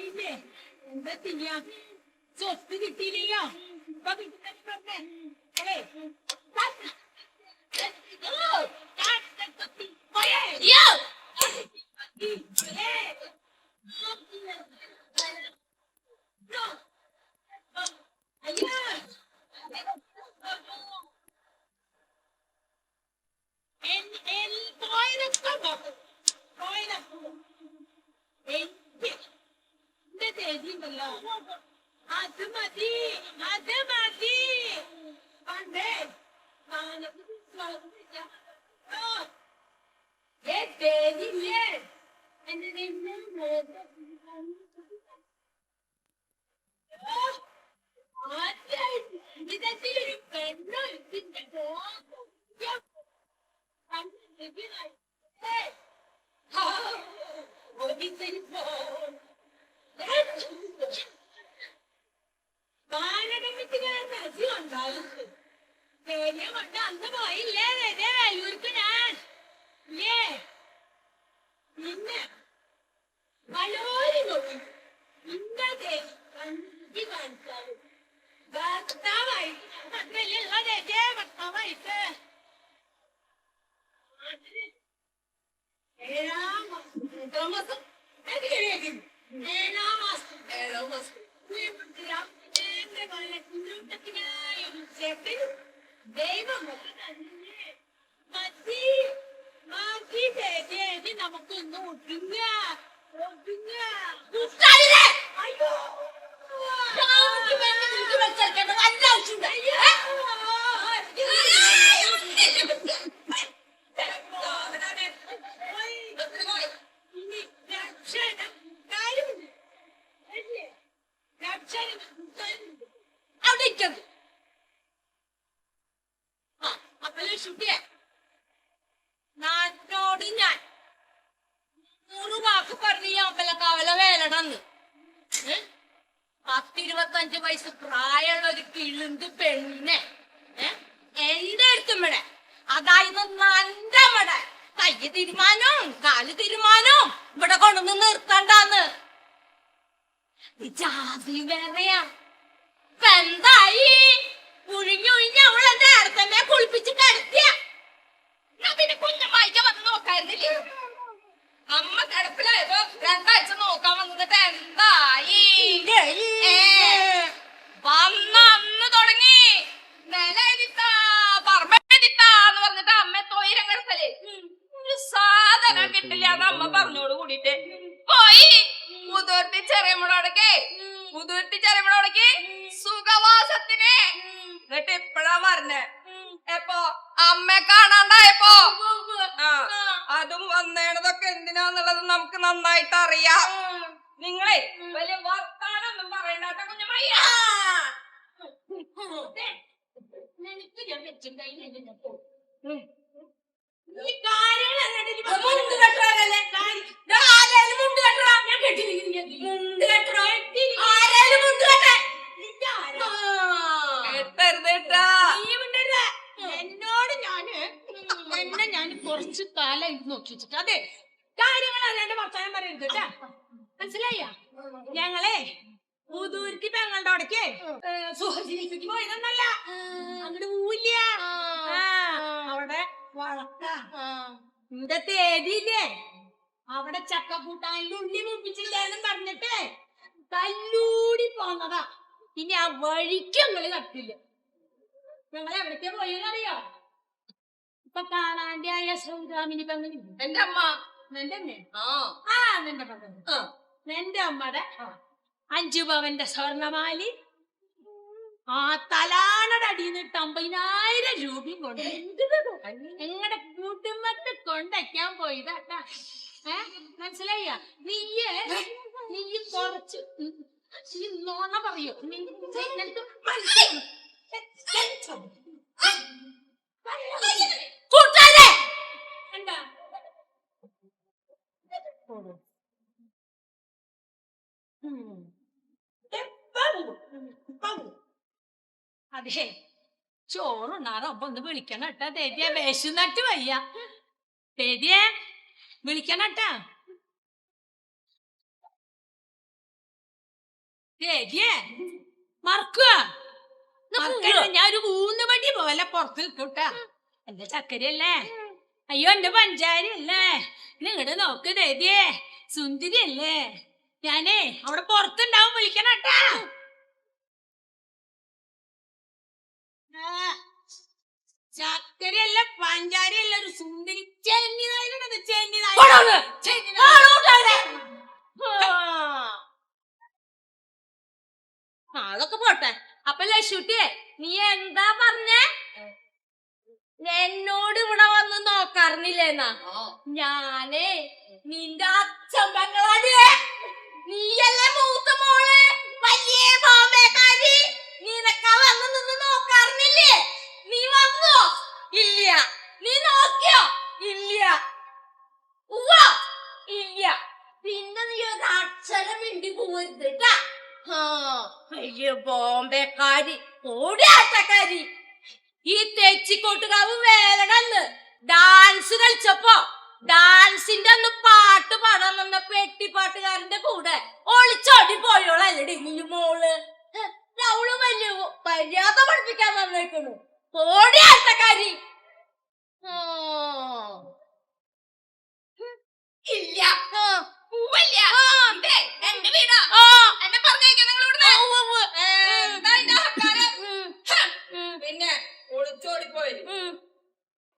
ഇല്ലേ എന്താ ചെയ്യാ സ്വത്ത് കിട്ടിയില്ലയോ ഇപ്പൊ കിട്ടുന്ന അത് മതി പണ്ടേ ഇതൊരു പെണ്ണോ ഇതിന്റെ കൊണ്ട് അന്ന് പോയില്ലേ വെല്ലൂർക്ക് ഞാൻ ഇല്ലേ പിന്നെ പലോരും നോക്കി ഇന്നത്തെ കണ്ടി കാണിച്ചാലും ഭർത്താവായിട്ട് മാത്രല്ലേ ഭർത്താവായിട്ട് 7 മാസം ദൈവം നമുക്കൊന്ന് ഒതുങ്ങ അയ്യോ വല്ല ആവശ്യമുണ്ട് ശരി. അവിടെ ഇരിക്കരുത്. ആ, അപ്പൊ ലക്ഷ്മിയെ നാട്ടിനോട് ഞാൻ 100 വാക്ക് പറഞ്ഞ് ഈ അമ്പലക്കാവല വേലടന്ന് 10-25 വയസ്സ് പ്രായമുള്ള ഒരു കിളുന്ത് പെണ്ണിനെ എന്റെ അടുത്തുമ്മടെ അതായിരുന്നു നന്റെ കൈ തീരുമാനവും കാല് തീരുമാനവും ഇവിടെ കൊണ്ടുവന്ന് നിർത്തണ്ടാന്ന് ജാതി വേറെയാ. ഇപ്പൊ എന്തായി? ഉഴിഞ്ഞൊഴിഞ്ഞ് അവളെ നേരത്തെ കുളിപ്പിച്ച് കിടത്തിയ പിന്നെ കുഞ്ഞമ്മായിക്ക വന്ന് നോക്കായിരുന്നില്ലേ? അമ്മ കിടപ്പിലായപ്പോ 2 ആഴ്ച നോക്കാൻ വന്നിട്ട് എന്തായി? വന്ന അന്ന് തുടങ്ങി നില എഴുതിത്താ പറമ്പ എഴുതിത്താന്ന് പറഞ്ഞിട്ട് അമ്മ തൊയിരം കിടത്തല്. ഒരു സാധനം കിട്ടില്ല എന്ന് അമ്മ പറഞ്ഞോട് കൂടിട്ട് പോയി മുതിർത്തി ചെറിയമ്മളോടക്ക് സുഖവാസത്തിന്. എന്നിട്ട് ഇപ്പഴാ പറഞ്ഞേ എപ്പോ അമ്മ കാണാണ്ടായപ്പോ അതും വന്നേണതൊക്കെ എന്തിനാന്നുള്ളത് നമുക്ക് നന്നായിട്ട് അറിയാം. നിങ്ങളെ വലിയ വർത്താനൊന്നും പറയണ്ടാത്ത കുഞ്ഞമ്മയ്യ. എന്നോട് ഞാന് കുറച്ച് കാലം നോക്കി വെച്ചിട്ട് അതെ കാര്യങ്ങൾ അറിയാണ്ട് വർത്താനം പറയരുത് കേട്ടാ. മനസ്സിലായ? ഞങ്ങളെ പുതൂർക്ക് പെങ്ങളുടെ അവിടേക്ക് സുഹൃത്തിലേക്ക് പോയതെന്നല്ല, അങ്ങോട്ട് പോവില്ല. അവിടെ വഴക്ക എന്റെ തേദിയില്ലേ അവിടെ ചക്കക്കൂട്ടാനിൽ ഉള്ളി മുപ്പിച്ചില്ലാന്നും പറഞ്ഞിട്ട് തല്ലൂടി പോന്നതാ. ഇനി ആ വഴിക്ക് ഞങ്ങള് കട്ടില്ല. ഞങ്ങൾ എവിടേക്കാ പോയെന്നറിയോ? ഇപ്പൊ കാണാൻ്റെ ആയ സൗദാമിനി പെണ്ണി എന്റെ അമ്മ നിന്റെ അമ്മ നിന്റെ പെണ്ണ നിന്റെ അമ്മയുടെ 5 പവന്റെ സ്വർണമാലി ആ തലാണയുടെ അടിയിൽ 50,000 രൂപയും കൊണ്ട് നിങ്ങളുടെ കുടുംബത്തെ കൊണ്ടയ്ക്കാൻ പോയതാട്ടാ. മനസ്സിലായ? നീ കുറച്ച് നോണ പറയോ? കൂട്ടാതെ എന്താ അതെ ചോറുണ്ണാറോ അപ്പൊ ഒന്ന് വിളിക്കണം കേട്ടാ. തേദിയെ വിശന്നിട്ട് വയ്യ. തേദിയെ വിളിക്കണം കേട്ടാ. തേദിയെ മറക്കുക. ഞാൻ ഒരു 3 വണ്ടി പോലെ പുറത്ത് നിൽക്കൂട്ടാ. എന്റെ ചക്കരയല്ലേ? അയ്യോ എന്റെ പഞ്ചാരല്ലേ? നിങ്ങടെ നോക്ക് തേദിയെ സുന്ദരിയല്ലേ? ഞാനേ അവിടെ പുറത്തുണ്ടാവും, വിളിക്കണം കേട്ടാ. ചക്കരയല്ല പഞ്ചാരയല്ല, ഒരു സുന്ദരി ചെന്നിനായിലുണ്ട്. അതൊക്കെ പോട്ടെ. അപ്പൊ ലക്ഷ്മിയെ നീ എന്താ പറഞ്ഞേ? എന്നോട് ഇവിടെ വന്ന് നോക്കാറുന്നില്ലേന്നാ? ഞാനേ നിന്റെ അച്ഛൻ പെങ്ങളാണ്. നീയല്ലേ മൂത്ത മോള്, വലിയ ബോംബേക്കാരി. നിനക്കാ വന്ന് നിന്ന് നോക്കാറുന്നില്ലേ? നീ വന്നോ? ഇല്ല. നീ നോക്കിയോ? ഇല്ല. ഇല്ല. പിന്നെ നീ ഒരു അക്ഷരം മിണ്ടി പോരുത്. അയ്യോ ബോംബേക്കാരി, ഓടിയാട്ടക്കാരി. ഈ തെച്ചിക്കോട്ടുകാവ് വേലടന്ന് ഡാൻസ് കളിച്ചപ്പോ ഡാൻസിന്റെ അന്ന് പാട്ട് പാടാൻ വന്ന പെട്ടിപ്പാട്ടുകാരന്റെ കൂടെ ഒളിച്ചോടി പോയോളല്ലേ നീ മോള്? അവള് വലിയ മര്യാദ പഠിപ്പിക്കാൻ വന്നേക്കണു. ഓടിയാട്ടക്കാരി. ഇല്ല എന്റെ വീടാ. എന്നെ പറഞ്ഞേക്കാൻ പിന്നെ ഒളിച്ചോടിപ്പോയി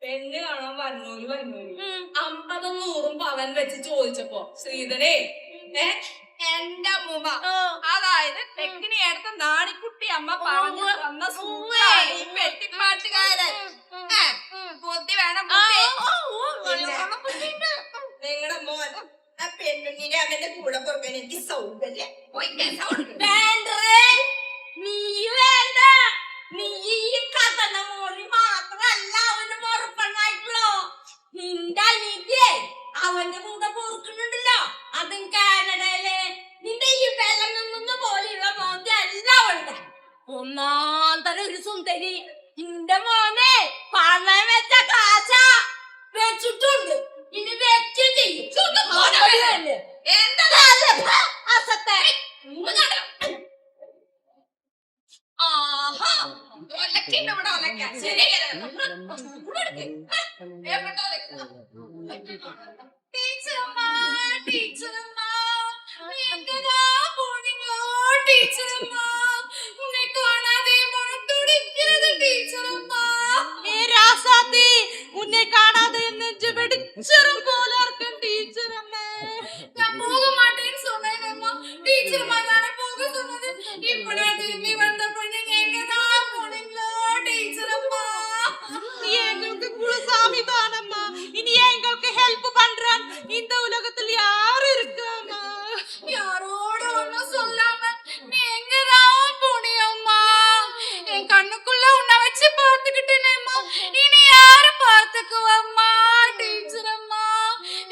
പെണ്ണ് കാണാൻ വന്നൂര് 50-100 പവൻ വെച്ച് ചോദിച്ചപ്പോ ശ്രീധരേ എന്റെ അമ്മൂമ്മ, അതായത് തെക്കിനി എടുത്ത നാണിക്കുട്ടി അമ്മ പറഞ്ഞു തന്ന പെട്ടിപ്പാട്ടുകാരൻ ബുദ്ധി വേണം. നിങ്ങളുടെ മോൻ ആ പെണ്ണുണ്ണിനെ അവന്റെ കൂടെ കൊടുക്കാൻ എനിക്ക് സൗകര്യം. ഒന്നാന്തര ഒരു സുന്ദരി. ഇന്റെ മോനെ പണം വെച്ച കാശ വെച്ചിട്ടുണ്ട്, ഇനി വെച്ച് ചെയ്യും. ആഹാ ഒലക്കിന്റെ ഒലക്ക ടീച്ചറമ്മ ടീച്ചറമ്മ എങ്കടാ പോണിങ്ങോ ടീച്ചറമ്മ ഉന്നെ കാണാതെ മനം തുടിക്കുന്നത് ടീച്ചറമ്മ ഏ രാസാത്തി ഉന്നെ കാണാതെ നെഞ്ചു വെടിച്ചറും പോലെ ഇരിക്കും ടീച്ചറമ്മ ഞാൻ പോക മാട്ടേன்னு சொன்னேனம்மா டீச்சர்மா நானே போக சொன்னது இப்படி திரும்பி வந்த பொண்ணு எங்கடா போனீங்களோ டீச்சரம்மா நீ எங்களுக்கு குலசாமி தானம்மா இனி எங்களுக்கு ஹெல்ப் பண்றான் இந்த உலகத்துல யாரு இருக்காமா யாரோட ஒண்ணும் சொல்லாம நீ எங்கடா போனியம்மா என் கண்ணுக்குள்ள உன்னை வச்சு பார்த்துக்கிட்டேனேம்மா இனி யாரு பார்த்துக்குவம்மா டீச்சரம்மா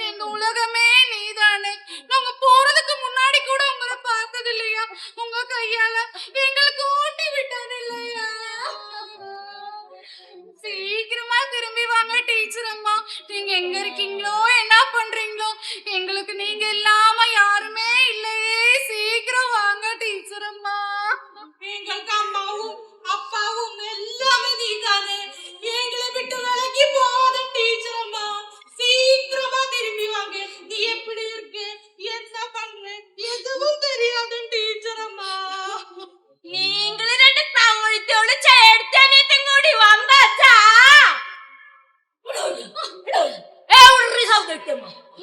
எங்க உலகமே நீதானே நாங்க போறதுக்கு முன்னாடி கூட உங்களை பார்த்தது இல்லையா உங்க கையால எங்களுக்கு ஊட்டி விட்டது இல்லையா சீக்கிரமா திரும்பி வாங்க டீச்சர் அம்மா நீங்க எங்க இருக்கீங்களோ என்ன பண்றீங்களோ எங்களுக்கு நீங்க இல்லாம யாருமே இல்லையே சீக்கிரம் வாங்க டீச்சர் அம்மா எங்களுக்கு அம்மாவும் அப்பாவும் எல்லாமே நீதானே எங்களை விட்டு விலகி போகாத டீச்சர் அம்மா சீக்கிரமா திரும்பி வாங்க நீ எப்படி இருக்க என்ன பண்ற எதுவும் தெரியாது டீச்சர் அம்மா നിങ്ങൾ രണ്ട് തമിഴത്തോട് ചേർത്തനീത്തും കൂടി വന്നാച്ചാ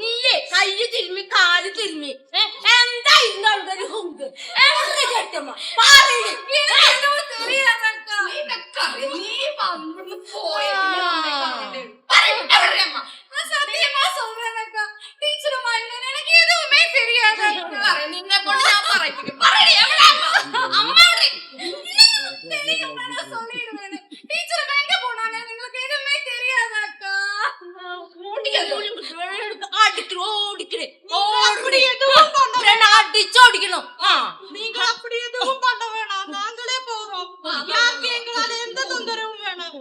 ഇല്ലേ കയ്യ് തിരുമ്മി കാല് തിരുമ്മി എന്താ ഇന്നൊരു ഹുങ്ക് കേട്ടമ്മ சத்தியமா சொல்றேனக்கா டீச்சரம்மா எனக்கு எதுவுமே தெரியாது நின்ன கொண்டு நான் பறக்கிட்டு பறடி அம்மா தெரியும் நான் சொல்லிடுவேன் டீச்சரம்மா எங்க போனாங்க உங்களுக்கு எதுவுமே தெரியாது அக்கா அடிச்சோடிக்கணும் நீங்க அப்படி எதுவும் பண்ண வேணாம் நாங்களே போறோம் யாருக்கு எங்களால எந்த தொந்தரவும் வேணாம்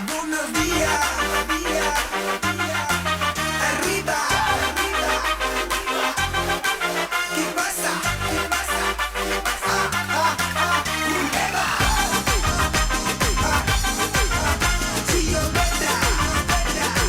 Buenos días. Arriba. ¿Qué pasa? Chillo, verdad.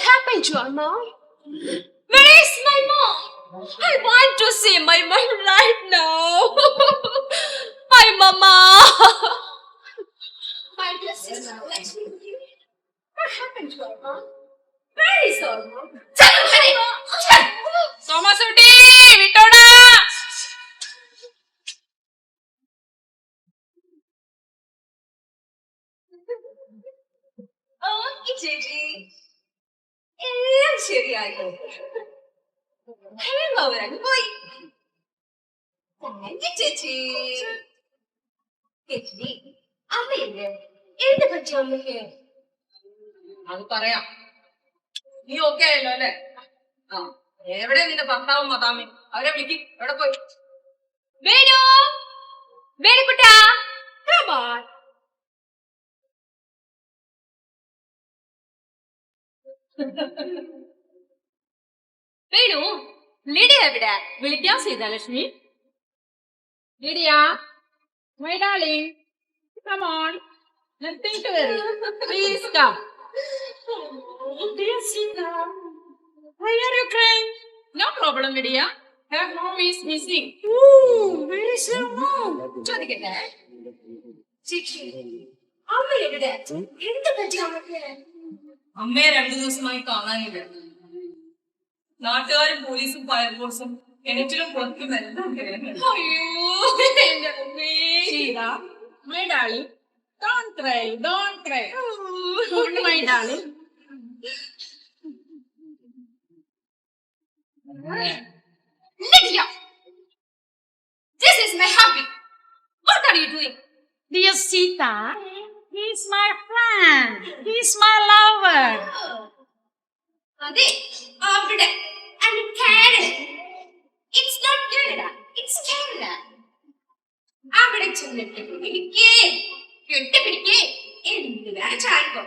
happened to our mom? Where is my mom? I want to see my mom right now. My mama. My dear sister, what happened to our mom? Where is our mom? Somasuti, Vitoda. നോക്കി ചേച്ചി, എല്ലാം ശരിയായോ? അവരങ്ങ് പോയി. Thank you ചേച്ചി. ചേച്ചി, അമ്മയില്ലേ? എന്ത് പറ്റി അമ്മയ്ക്ക്? അത് പറയാം. നീ ഓക്കെ ആയല്ലോ അല്ലേ? ആ, എവിടെ നിന്റെ ഭർത്താവും മതാമയും? അവരെ വിളിക്ക്. എവിടെ പോയി? വേണു, വേണുക്കുട്ടാ, come on. വേണു, ലിഡിയ എവിടെ? വിളിക്കാൻ Seethalakshmi. Lydia, my darling, come on. Nothing to worry. Please come. Dear Sita, why are you crying? No problem, Lydia. Her mom is missing. Where is your mom? ചോദിക്കട്ടെ ചേച്ചി, അമ്മ എവിടെ? എന്ത് പറ്റി അമ്മയ്ക്ക്? അമ്മയെ 2 ദിവസമായി കാണാനില്ല. നാട്ടുകാരും പോലീസും ഫയർഫോഴ്സും കിണറ്റിലും പുറത്തും എല്ലാം തിരയുന്നുണ്ട്. അയ്യോ, എന്റെ അമ്മേ. Sheila, my darling, don't cry, don't cry. Hold my darling. Lydia, this is my hubby. What are you doing? Dear Sita, he's my friend. He's my lover. അതെ, അവിടെ. And Canada. It's not Canada. It's Canada. അവിടെ ചെന്നിട്ട് പിടിക്കേ, കെട്ടിപ്പിടിക്കേ, എന്ത് വേണം ചാടിക്കോ.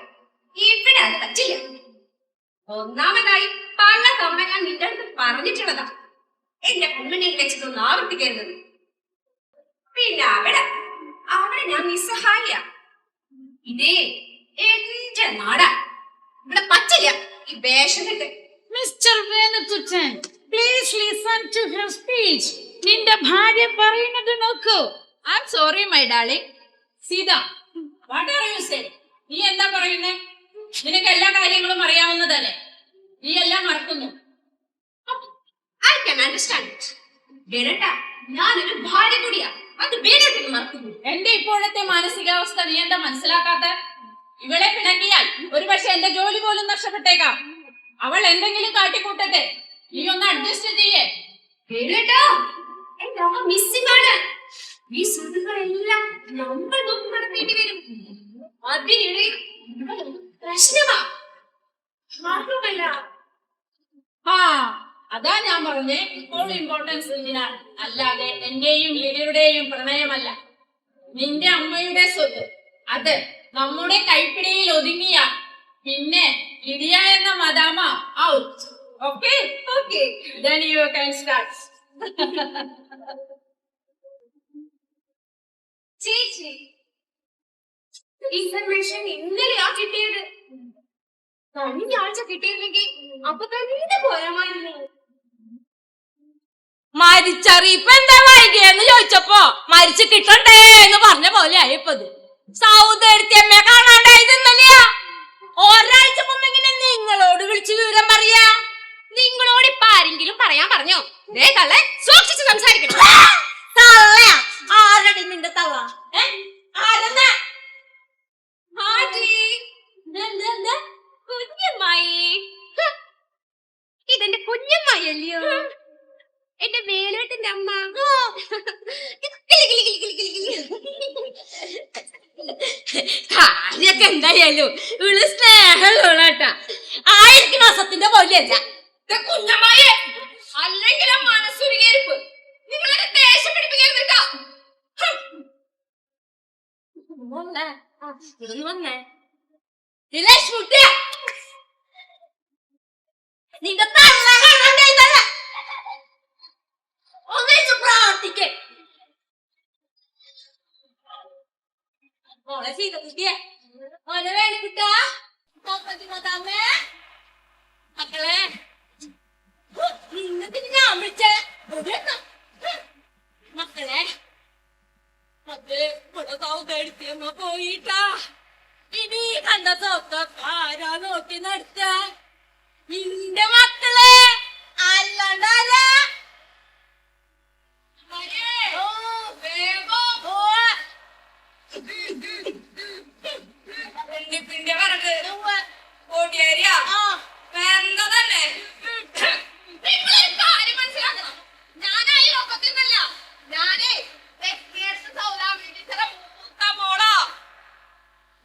ഇവിടെ അത് പറ്റില്ല. ഒന്നാമതായി പല തവണ ഞാൻ നിന്റെ അടുത്ത് പറഞ്ഞിട്ടുള്ളതാ, എന്റെ കുഞ്ഞിനെ വെച്ചതൊന്നും ആവർത്തിക്കരുത്. പിന്നെ അവിടെ ഞാൻ നിസ്സഹായ. ഇതേ എന്റെ നാടാ, ഇവിടെ പറ്റില്ല ഈ വേഷം കെട്ട്. Mr. Venututtan, please listen to her speech. നിന്റെ ഭാര്യ പറയുന്നത് നോക്കൂ. I'm sorry, my darling. Sita, what are you saying? നീ എന്താ പറയുന്നേ? നിനക്ക് എല്ലാ കാര്യങ്ങളും അറിയാവുന്നതല്ലേ? നീ എല്ലാം മറക്കുന്നു. I can understand it. വേണ്ട, ഞാനൊരു ഭാര്യ കൂടിയാ, അത് വേണ്ടത്തിന് മറക്കുന്നു. എന്റെ ഇപ്പോഴത്തെ മാനസികാവസ്ഥ നീ എന്താ മനസ്സിലാക്കാത്ത? ഇവളെ പിണക്കിയാൽ ഒരുപക്ഷെ എന്റെ ജോലി പോലും നഷ്ടപ്പെട്ടേക്കാം. അവൾ എന്തെങ്കിലും കാട്ടിക്കൂട്ടട്ടെ, നീ ഒന്ന് അഡ്ജസ്റ്റ് ചെയ്യേ. വേണ്ടട്ടോ, എന്റെ അമ്മ മിസ്സിംഗ് ആണ്. ഈ സുഖങ്ങളെല്ലാം നമ്മൾ നോക്കി നടത്തേണ്ടി വരും. അതിനിടെ പ്രശ്നമാ. മാത്രമല്ല, ആ അതാ ഞാൻ പറഞ്ഞേ, ഇപ്പോൾ ഇമ്പോർട്ടൻസ് ഇതിനാണ്, അല്ലാതെ എന്റെയും ലിലിയുടെയും പ്രണയമല്ല. നിന്റെ അമ്മയുടെ സ്വത്ത് അത് നമ്മുടെ കൈപ്പിടിയിൽ ഒതുങ്ങിയ പിന്നെ ലിഡിയ എന്ന മദാമ out. Okay okay, then you can start. ചേച്ചി, ഇൻഫർമേഷൻ ഇന്നലെയാ കിട്ടിയത്. കഴിഞ്ഞ ആഴ്ച കിട്ടിയില്ലെങ്കിൽ അപ്പൊ തന്നെ പോരാമായിരുന്നു. മരിച്ചറിയിപ്പ് എന്താ വൈകിയെന്ന് ചോദിച്ചപ്പോ മരിച്ചു കിട്ടണ്ടേ എന്ന് പറഞ്ഞ പോലെ ആയിപ്പത്. സൗദർത്തിയമ്മയെ കാണാണ്ടായത് ഇന്നലെയാ. ഒരാഴ്ച മുമ്പെങ്ങനെ നിങ്ങളോട് വിളിച്ച് വിവരം പറയാ? നിങ്ങളോട് ഇപ്പൊ ആരെങ്കിലും പറയാൻ പറഞ്ഞോ? ദേ തള്ളെ, സൂക്ഷിച്ച് സംസാരിക്കണം. തള്ളയാ? ആരടി നിന്റെ തള്ള? ആരെന്നാ? കുഞ്ഞമ്മായി, ഇതെന്റെ കുഞ്ഞമ്മായി അല്ലയോ? എന്റെ വേലേട്ടന്റെ അമ്മ. കാര്യൊക്കെ എന്തായാലും ഇവള് സ്നേഹമുള്ളട്ടാ. 1000 മാസത്തിന്റെ പോലെയല്ല. കുഞ്ഞമ്മായി, അല്ലെങ്കിൽ ആ മനസ്സുരുകിയിരിപ്പ് നിങ്ങളെ ദേഷ്യം പിടിപ്പിക്കരുത് കേട്ടോ. വന്നേ നിന്റെ തള്ള കാണാണ്ടായതല്ല. ഒന്നിച്ച് പ്രാർത്ഥിക്കേ. മോളെ സീതക്കുട്ടിയെ, മോനെ വേണിക്കുട്ടാ, മതാമേ, മക്കളെ, നിന്നത്തിന് ഞാൻ വിളിച്ചേ മക്കളെ. അത് സൗദടിയമ്മ പോയിട്ടാ. ഇനി കണ്ട സ്വത്തൊക്കെ ആരാ നോക്കി നടത്ത? നിന്റെ മക്കളെ അല്ലാണ്ടാരാ? ശരിയാ എന്താ തന്നെ നിങ്ങളൊരു കാര്യം മനസ്സിലാക്കണം. ഞാനായി ലോകത്തിൽ നിന്നല്ല, ഞാനേ സൗദാമിനി ടീച്ചറെ മൂത്ത മോളാ.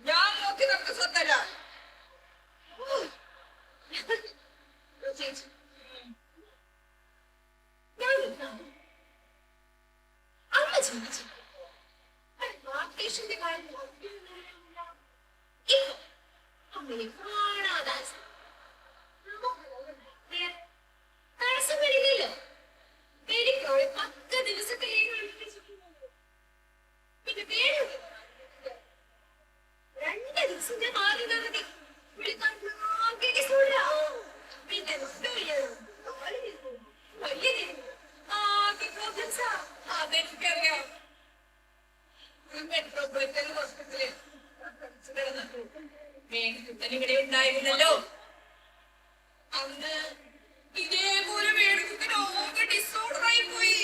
ഞാൻ നോക്കി നമുക്ക് സ്വത്തല്ല. അമ്മ ചിന്തിച്ചു തടസ്സമില്ലല്ലോ. എനിക്കോളെ 10 ദിവസത്തെ പിന്നെ വേണം 2 ദിവസം ഞാൻ മാറി മതി വിളിക്കാൻ പിന്നെ അതെനിക്കറിയാം. മെട്രോപൊളിറ്റൻ ഹോസ്പിറ്റലിൽ ഇവിടെ ഉണ്ടായിരുന്നല്ലോ. അന്ന് ഇതേപോലെ വേണുകുട്ടൻ ഓകെ ഡിസോർഡർ ആയി പോയി.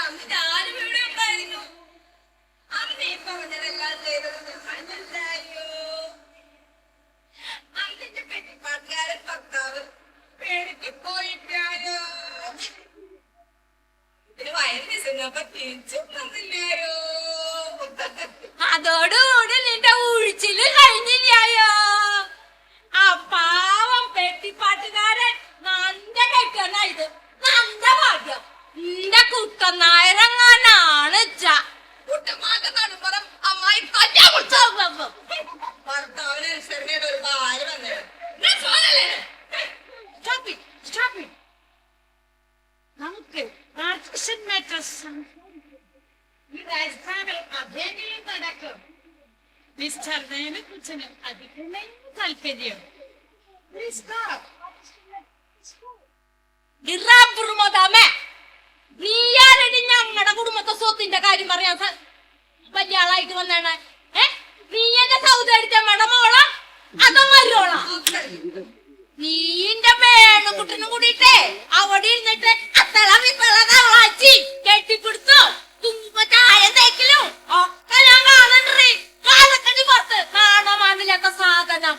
അന്ന് ഞാനും ഇവിടെ ഉണ്ടായിരുന്നു. അന്നേ പറഞ്ഞതെല്ലാം ചെയ്തത് മനസ്സിലായോ? അന്നെന്റെ പെട്ടിപ്പാട്ടുകാരൻ ഭർത്താവ് പേടിക്ക് പോയിട്ടായോ? അതോടുകൂടി നിന്റെ ഉഴിച്ചില് കഴിഞ്ഞില്ലായോ? ആ പാവം പെട്ടിപ്പാട്ടുകാരൻ നല്ല കെട്ടനായത് നല്ല ഭാഗ്യം. നിന്റെ കുട്ടനായരങ്ങാനാണ് കുട്ടന്മാരുടെ നടുമ്പറം അമ്മായി കല്യാ കുടിച്ച ഭർത്താവിന് ഒരു ഭാര്യ വന്നേ. നമുക്ക് ഈ രാജസ്ഥാനിൽ അഭ്യംഗം നടക്കും. മിസ്റ്റർ ദേവക്കുച്ചന് അതിക്കുന്ന താല്പര്യം. നീയാരടി ഞങ്ങളുടെ കുടുംബത്തെ സ്വത്തിന്റെ കാര്യം പറയാൻ വലിയ ആളായിട്ട് വന്നാണ്? നീ എന്റെ സൗദരിച്ചമ്മയുടെ മോളാ അതോ മരോളാ? നീന്റെ വേണുകുട്ടനും കൂടിയിട്ടേ അവിടെ ഇരുന്നിട്ട് അത്തളാച്ചി കെട്ടിപ്പിടുത്തു ചായ തേക്കലും ഒക്കെ ഞാൻ കാണണ്ടേ. കാലക്കടി പുറത്ത് കാണാനില്ലാത്ത സാധനം.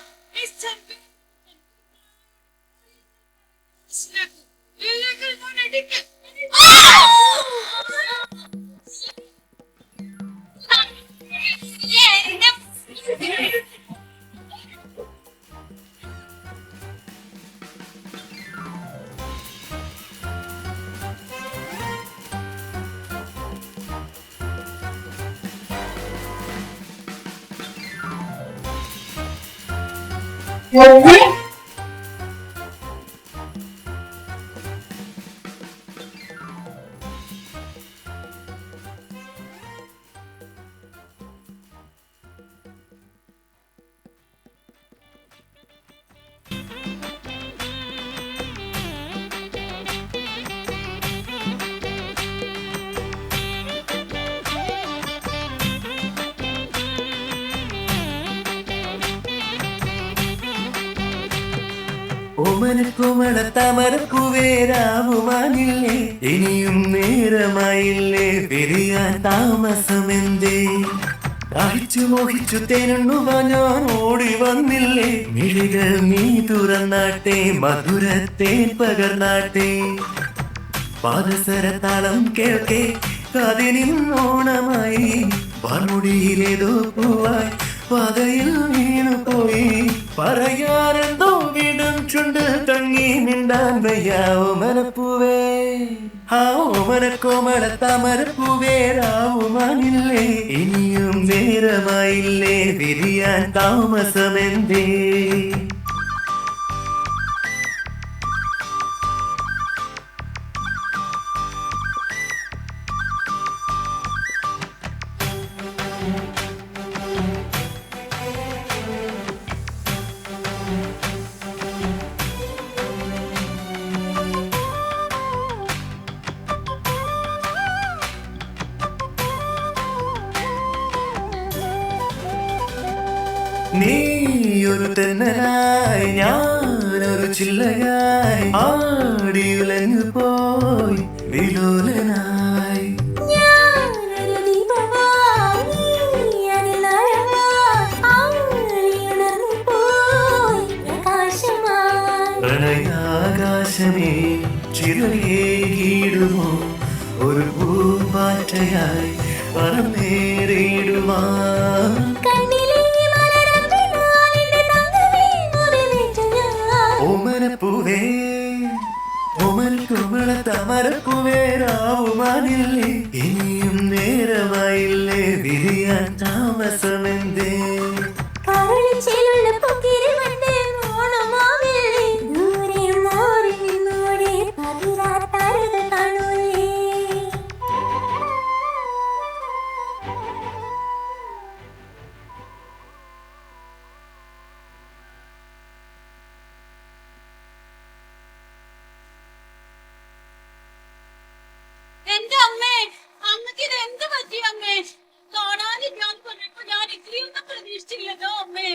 ഓമനക്കുമള തമരക്കുവേരാവുമാനില്ലേ, ഇനിയും നേരമായില്ലേ പിരിയാൻ താമസമെന്തേ? ദാഹിച്ചു മോഹിച്ചു തേനുണ്ണുവാ ഞാൻ ഓടി വന്നില്ലേ, മിഴികൾ നീ തുറന്നാട്ടെ മധുരത്തേൻ പകർന്നാട്ടെ. പാദസരത്താളം കേൾക്കെ കാതിനിന്നോണമായി, വാർമുടിയിലേതോ പൂവായി പകയിൽ വീണു പോയി. പറയാനെന്തോ വിടും ചുണ്ട് തങ്ങി മിണ്ടാൻ വയ്യ ഓമനപ്പൂവേ. ആ ഓമനക്കോമള താമരപ്പൂവേ രാവുമാനില്ലേ, ഇനിയും നേരമായില്ലേ വിരിയാൻ താമസമെന്തേ? നീയൊരു തെന്നലായി ഞാനൊരു ചില്ലയായി, ആടിയുലഞ്ഞു പോയി വിലോലനായി. ചുമ്മാ ഓമനപ്പൂവേ ഓമൻ കുമള തമരപ്പൂവേ രാവുമാനില്ലേ ഇനിയും നേരമായില്ലേ വിരിയാൻ താമസമെന്തേ എന്റെ അമ്മേ, അമ്മക്ക് ഇത് എന്ത് പറ്റി അമ്മേ? കാണാനില്ലാന്ന് പറഞ്ഞപ്പോ ഞാൻ ഇത്രയൊന്നും പ്രതീക്ഷിച്ചില്ലല്ലോ അമ്മേ.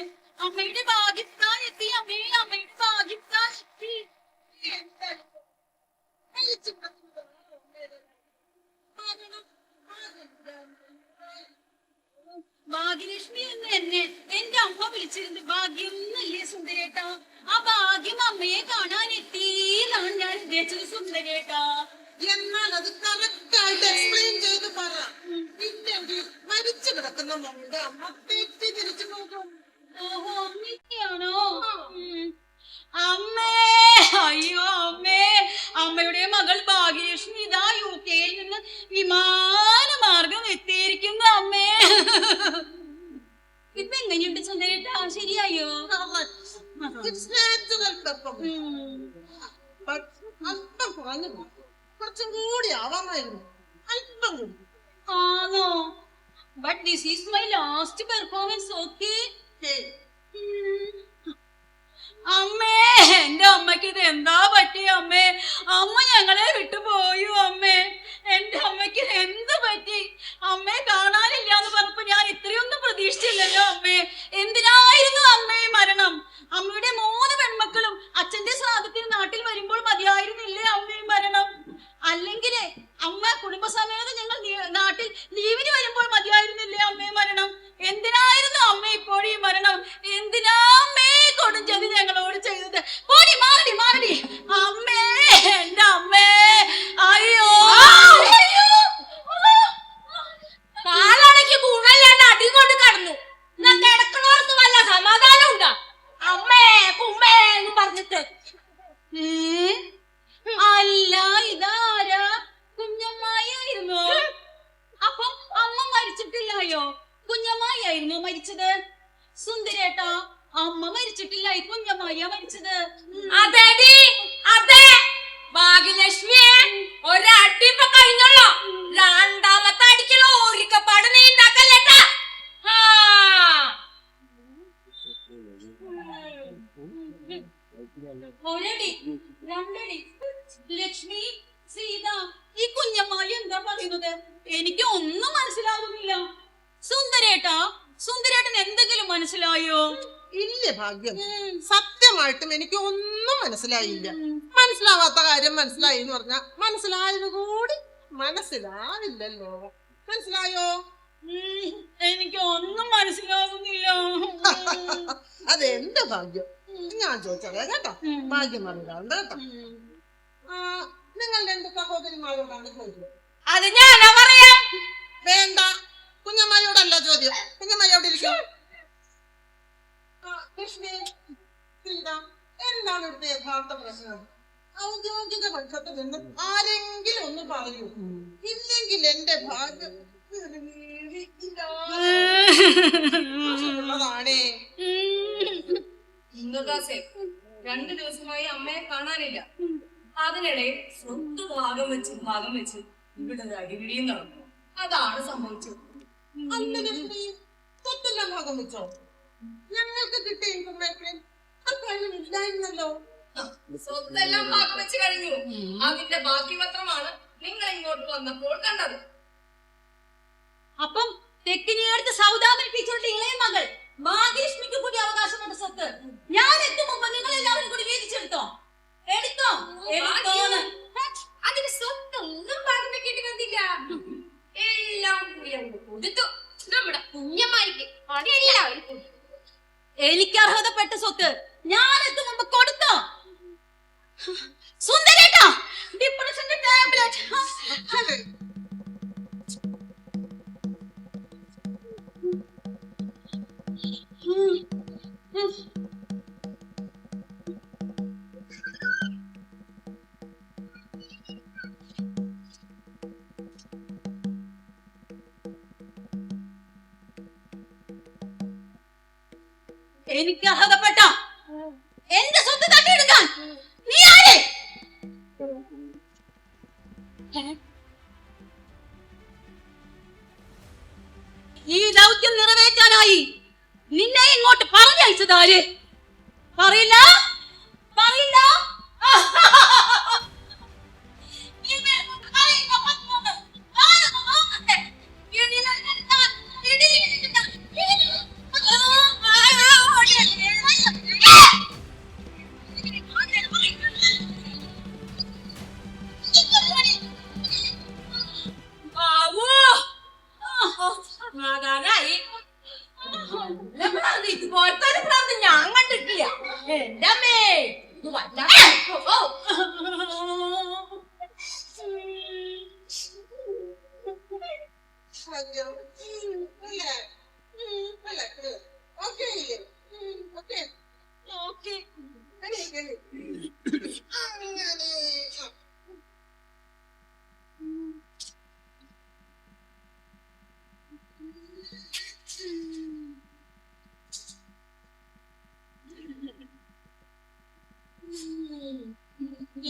അമ്മയുടെ ഭാഗ്യത്താൻ എത്തി അമ്മേ, അമ്മയുടെ ഭാഗ്യത്താൻ എത്തി. ഭാഗ്യലക്ഷ്മി എന്ന് എന്റെ അമ്മ വിളിച്ചിരുന്നു. ഭാഗ്യം എന്നല്ലേ സുന്ദരേട്ടാ? ആ ഭാഗ്യം അമ്മയെ കാണാൻ എത്തി എന്നാണ് ഞാൻ ഉദ്ദേശിച്ചത് സുന്ദരേട്ടാ. എന്നാൽ അത് കറക്റ്റായിട്ട് എക്സ്പ്ലെയിൻ ചെയ്ത് പറ. ഇല്ലെങ്കിൽ മരിച്ചു കിടക്കുന്ന മോളുടെ അമ്മ തെറ്റിദ്ധരിച്ചു പോകും. ഓഹോ, അങ്ങനെയാണോ? അമ്മേ, അയ്യോ അമ്മേ, അമ്മയുടെ മകൾ ഭാഗ്യലക്ഷ്മി ഇതാ UK യിൽ നിന്ന് വിമാനമാർഗം എത്തിയിരിക്കുന്നു അമ്മേ. ഇപ്പൊ എങ്ങനെയുണ്ട് സുന്ദരേട്ടാ? ശരിയായോ? It's natural performance. But അല്പം കുറഞ്ഞു പോയി. കുറച്ചും കൂടി ആവാമായിരുന്നു. അല്പം കൂടി. ആണോ? But this is my last performance, okay? അമ്മേ, എന്റെ അമ്മക്ക് ഇത് എന്താ പറ്റി അമ്മേ? അമ്മ ഞങ്ങളെ വിട്ടുപോയോ അമ്മേ? എന്റെ അമ്മക്ക് എന്ത് പറ്റി? അമ്മയെ കാണാനില്ല എന്ന് പറഞ്ഞപ്പോ ഞാൻ ഇത്രയൊന്നും പ്രതീക്ഷിച്ചില്ലല്ലോ അമ്മേ. എന്തിനായിരുന്നു അമ്മേ മരണം? അമ്മയുടെ 3 പെൺമക്കളും അച്ഛന്റെ ശ്രാദ്ധത്തിന് നാട്ടിൽ വരുമ്പോൾ മതിയായിരുന്നില്ലേ അമ്മേ മരണം? അല്ലെങ്കിലേ അമ്മ കുടുംബസമേതം ഞങ്ങൾ നാട്ടിൽ ലീവിന് വരുമ്പോൾ മതിയായിരുന്നില്ലേ അമ്മേ മരണം? എന്തിനായിരുന്നു അമ്മ ഇപ്പോഴും ഈ മരണം? എന്തിനാ അമ്മേ കൊടുംചതി ഞങ്ങളോട് ചെയ്തത്? പോടി, മാറടി മാറടി അമ്മേ, എന്റെ അമ്മേ. അയ്യോ കാലാണെങ്കിൽ ഗുണല്ലാണ്ട് അടി കൊണ്ട് കടന്നു. കിടക്കണവർക്ക് വല്ല സമാധാനം ഉണ്ടാ? അമ്മേ കുമ്മേ എന്ന് പറഞ്ഞിട്ട്. അല്ല, ഇതാരാ? കുഞ്ഞമ്മായിരുന്നു. അപ്പം അമ്മ മരിച്ചിട്ടില്ലായോ? കുഞ്ഞമ്മായിരുന്നു മരിച്ചത്. സുന്ദരേട്ടാ, അമ്മ മരിച്ചിട്ടില്ല, ഈ കുഞ്ഞമ്മായ മരിച്ചത്. അതെടി, അതെ. ഭാഗ്യലക്ഷ്മിയെ ഒരടി ഇപ്പൊ കഴിഞ്ഞല്ലോ. രണ്ടാമത്തെ അടിക്കുള്ള ഓരിക്കപ്പാട് നീ ഉണ്ടാക്കല്ലേട്ടാ. ഒരടി, രണ്ടടി. ലക്ഷ്മി, സീത, ഈ കുഞ്ഞമ്മായി എന്താ പറയുന്നത്? എനിക്ക് ഒന്നും മനസ്സിലാകുന്നില്ല. സുന്ദരേട്ടാ, സുന്ദരേട്ടൻ എന്തെങ്കിലും മനസ്സിലായോ? ഇല്ല ഭാഗ്യം. സത്യമായിട്ടും എനിക്ക് ഒന്നും മനസ്സിലായില്ല. മനസ്സിലാവാത്ത കാര്യം മനസ്സിലായി എന്ന് പറഞ്ഞാ മനസ്സിലായത് കൂടി മനസ്സിലാവില്ലല്ലോ. മനസ്സിലായോ? എനിക്ക് ഒന്നും മനസ്സിലാകുന്നില്ല. അതെന്റെ ഭാഗ്യം. ഞാൻ ചോദിച്ചതേ കേട്ടോ. ഭാഗ്യം അറിയില്ല കേട്ടോ. നിങ്ങൾ 2 സഹോദരിമാരോടാണ് ചോദ്യം. അത് ഞാനാ പറയാ. വേണ്ട, കുഞ്ഞമ്മയോടല്ല ചോദ്യം. കുഞ്ഞമ്മയോട് ഇരിക്കും. കൃഷ്ണി, സീത, എന്താണ് ഇവിടുത്തെ യഥാർത്ഥ പ്രശ്നം? ഔദ്യോഗിക പക്ഷത്ത് നിന്ന് ആരെങ്കിലും ഒന്ന് പറയൂ. ഇല്ലെങ്കിൽ എന്റെ ഭാഗ്യം ഉള്ളതാണേ. ഇന്നദാസേ, 2 ദിവസമായി അമ്മയെ കാണാനില്ല. അതിനിടെ സ്വത്ത് ഭാഗം വെച്ച് ഇവിടെ അടിപിടിയും നടന്നു. അതാണ് സംഭവിച്ചത്. അങ്ങനെ സ്വത്തെല്ലാം ഭാഗം വെച്ചോ? ഞങ്ങൾക്ക് കിട്ടിയ ഇൻഫർമേഷൻ ഇല്ലായിരുന്നല്ലോ. സ്വത്തെല്ലാം ഭാഗം വെച്ച് കഴിഞ്ഞു. അതിന്റെ ബാക്കി പത്രമാണ് നിങ്ങൾ ഇങ്ങോട്ട് വന്നപ്പോൾ കണ്ടത്. അപ്പം തെക്കിനിയടുത്ത് സൗദാമിനി ടീച്ചറുടെ ഇളയ മകൾ ഭാഗ്യലക്ഷ്മിക്ക് കൂടി അവകാശമുണ്ട് സ്വത്ത്. ഞാൻ എത്തും മുമ്പ് നിങ്ങൾ എല്ലാവരും കൂടി വീതിച്ചെടുത്തോ? എടുത്തോ? എടുത്തോന്ന്. അതിന് സ്വത്തൊന്നും ഭാഗം വെക്കേണ്ടി വന്നില്ല. എല്ലാം കൂടി അങ്ങ് കൊടുത്തു. നമ്മുടെ കുഞ്ഞമ്മായിക്ക് എല്ലാവരും കൊടുത്തു. എനിക്ക് അർഹതപ്പെട്ട സ്വത്ത് ഞാൻ എത്തും മുമ്പ് കൊടുത്തോ? സുന്ദരേട്ടാ, ഡിപ്രഷന്റെ ടാബ്ലറ്റ്. എനിക്ക് അർഹതപ്പെട്ട എന്റെ സ്വത്ത് തട്ടിയെടുക്കാൻ നീ ആരെ? ഈ ദൗത്യം നിറവേറ്റാനായി നിന്നെ ഇങ്ങോട്ട് പറഞ്ഞയച്ചതാര്? പറയില്ല, പറയില്ല. ഇതുപോലത്തെ ഒരു പ്രാന്ത് ഞാൻ കണ്ടിട്ടില്ല. എന്റെ അമ്മേ, ഇത് വല്ലാത്ത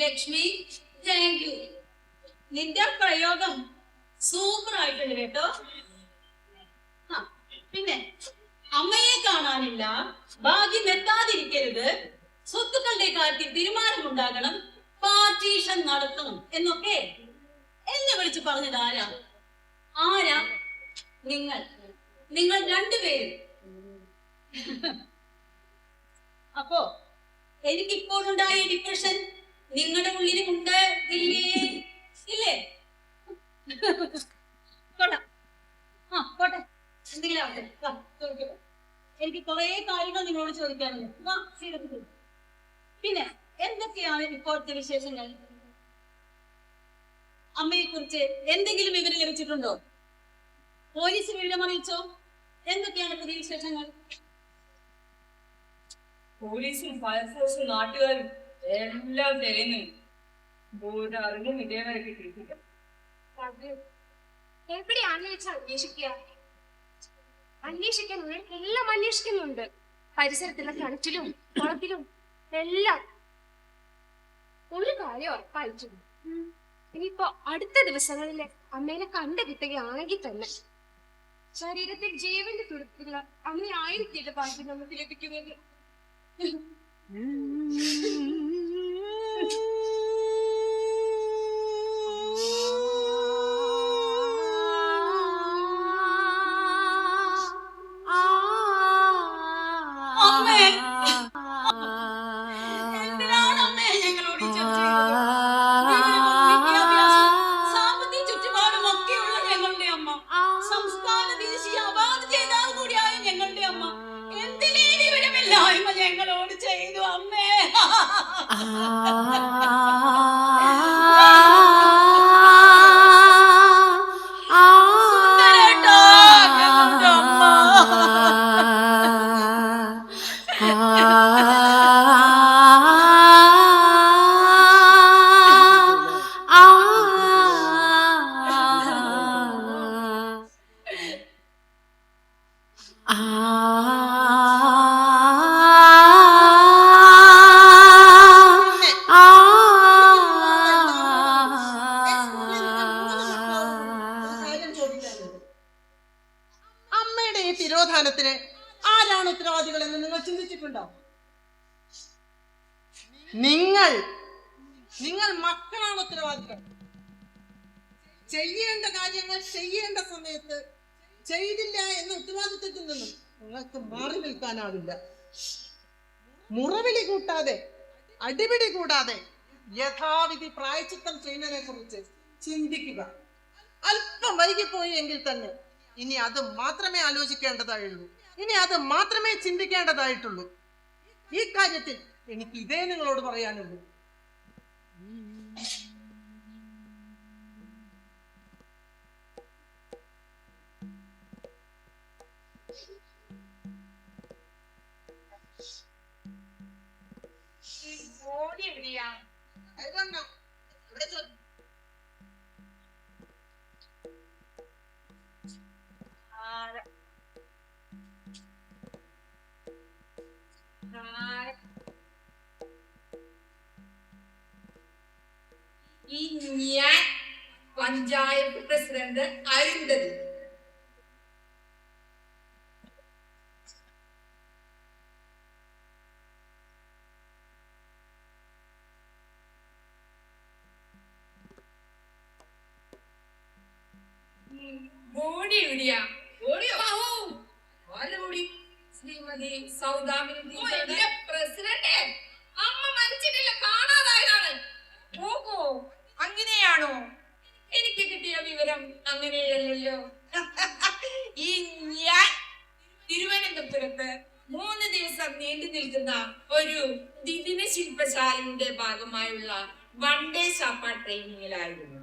ലക്ഷ്മി, താങ്ക് യു. നിന്റെ പ്രയോഗം സൂപ്പർ ആയിട്ടുണ്ട് കേട്ടോ. പിന്നെ അമ്മയെ കാണാനില്ല, ഭാഗ്യം എത്താതിരിക്കരുത്, സ്വത്തുക്കളുടെ കാര്യത്തിൽ തീരുമാനമുണ്ടാകണം, പാർട്ടീഷൻ നടത്തണം എന്നൊക്കെ എന്നെ വിളിച്ചു പറഞ്ഞത് ആരാ? ആരാ? നിങ്ങൾ രണ്ടുപേരും. അപ്പോ എനിക്കിപ്പോഴുണ്ടായ ഡിപ്രഷൻ നിങ്ങളുടെ ഉള്ളിലും ഉണ്ട് ഇല്ലേ? ഇല്ലേ? പോട്ടെ, എന്തെങ്കിലും ആവട്ടെ. എനിക്ക് കുറെ കാര്യങ്ങൾ നിങ്ങളോട് ചോദിക്കാനുണ്ട്. പിന്നെ എന്തൊക്കെയാണ് ഇപ്പോഴത്തെ വിശേഷങ്ങൾ? അമ്മയെ കുറിച്ച് എന്തെങ്കിലും വിവരം ലഭിച്ചിട്ടുണ്ടോ? പോലീസ് വിവരം അറിയിച്ചോ? എന്തൊക്കെയാണ് പുതിയ വിശേഷങ്ങൾ? പോലീസും ഫയർഫോഴ്സും നാട്ടുകാരും എല്ലാം തിരയുന്നു. ഒരറിഞ്ഞും ഇതേവരെ കിട്ടിയിട്ടില്ല. എവിടെയാണെന്ന് വെച്ചാൽ അന്വേഷിക്കാൻ എല്ലാം അന്വേഷിക്കുന്നുണ്ട്. പരിസരത്തുള്ള കിണറ്റിലും കുളത്തിലും എല്ലാം. ഒരു കാര്യം ഉറപ്പായിട്ടു, ഇനിയിപ്പോ അടുത്ത ദിവസങ്ങളിലെ അമ്മേനെ കണ്ടുകിട്ടുകയാണെങ്കിൽ തന്നെ ശരീരത്തിൽ ജീവന്റെ തുടുപ്പുള്ള അമ്മയായിരിക്കില്ല ഭാഗ്യം നമുക്ക് ലഭിക്കുന്നത്. സാമ്പത്തിക ചുറ്റുപാടും ഒക്കെയുള്ള ഞങ്ങളുടെ അമ്മ, സംസ്ഥാന ദേശീയ അവാർഡ് ജേതാവ് കൂടിയായ ഞങ്ങളുടെ അമ്മ എന്തിനേ വിവരമില്ലായ്മ ഞങ്ങളോട് ചെയ്തു അമ്മേ. സുന്ദരേട്ടാ, ഞങ്ങളുടെ അമ്മ. അമ്മയുടെ ഈ തിരോധാനത്തിന് ആരാണ് ഉത്തരവാദികൾ എന്ന് നിങ്ങൾ ചിന്തിച്ചിട്ടുണ്ടോ? നിങ്ങൾ മക്കളാണ് ഉത്തരവാദികൾ. ചെയ്യേണ്ട കാര്യങ്ങൾ ചെയ്യേണ്ട സമയത്ത് ചെയ്തില്ല എന്ന ഉത്തരവാദിത്വത്തിൽ നിന്നും നിങ്ങൾക്ക് മാറി നിൽക്കാനാവില്ല. മുറവിളി കൂട്ടാതെ, അടിപിടി കൂടാതെ യഥാവിധി പ്രായച്ചിത്തം ചെയ്യുന്നതിനെ കുറിച്ച് ചിന്തിക്കുക. അല്പം വൈകിപ്പോയി എങ്കിൽ തന്നെ ഇനി അത് മാത്രമേ ആലോചിക്കേണ്ടതായുള്ളൂ, ഇനി അത് മാത്രമേ ചിന്തിക്കേണ്ടതായിട്ടുള്ളൂ. ഈ കാര്യത്തിൽ എനിക്ക് ഇതേ നിങ്ങളോട് പറയാനുള്ളൂ. പ്രസിഡന്റ് അരുന്ധതി. ബോഡി എവിടെയാ? ശ്രീമതി സൗദാമിനി പ്രസിഡന്റ്. അമ്മ മരിച്ചിട്ടില്ല, കാണാതായതാണ്. ഓഹോ, അങ്ങനെയാണോ? എനിക്ക് കിട്ടിയ വിവരം അങ്ങനെയല്ലല്ലോ. ഈ ഞാൻ തിരുവനന്തപുരത്ത് 3 ദിവസം നീണ്ടു നിൽക്കുന്ന ഒരു ദ്വിദിന ശില്പശാലയുടെ ഭാഗമായുള്ള വൺഡേ ഷാപ്പ ട്രെയിനിങ്ങിലായിരുന്നു.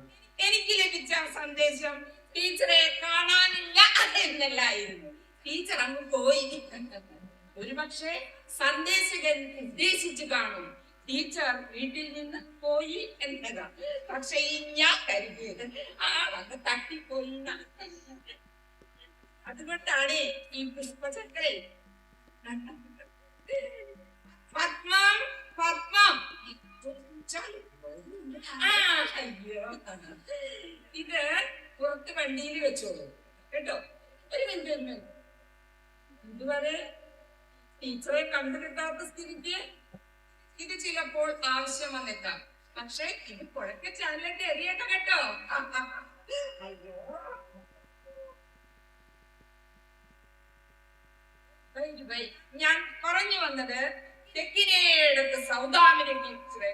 എനിക്ക് ലഭിച്ച സന്ദേശം ടീച്ചറെ കാണാനില്ല എന്നല്ലായിരുന്നു. ടീച്ചർ അങ്ങ് പോയി. ഒരുപക്ഷെ സന്ദേശകൻ ഉദ്ദേശിച്ചു കാണും ടീച്ചർ വീട്ടിൽ നിന്ന് പോയി എന്നതാ. പക്ഷെ ഈ ഞാൻ കരുതിയത് ആളങ്ങ് തട്ടിപ്പോയി. അതുകൊണ്ടാണ് ഈ പുഷ്പചക്രേ പത്മം പത്മം. ഇത് പുറത്ത് വണ്ടിയിൽ വെച്ചോളൂ കേട്ടോ. ഒരു മിനിറ്റ്. ഇതുവരെ ടീച്ചറെ കണ്ടു കിട്ടാത്ത സ്ഥിതിക്ക് ഇത് ചിലപ്പോൾ ആവശ്യം വന്നേക്കാം. പക്ഷെ ഇത് പുഴക്കെ ചാനലിട്ട് എറിയട്ടെ കേട്ടോ. ഞാൻ പറഞ്ഞു വന്നത് തെക്കിനേടത്ത് സൗദാമിനി ടീച്ചറെ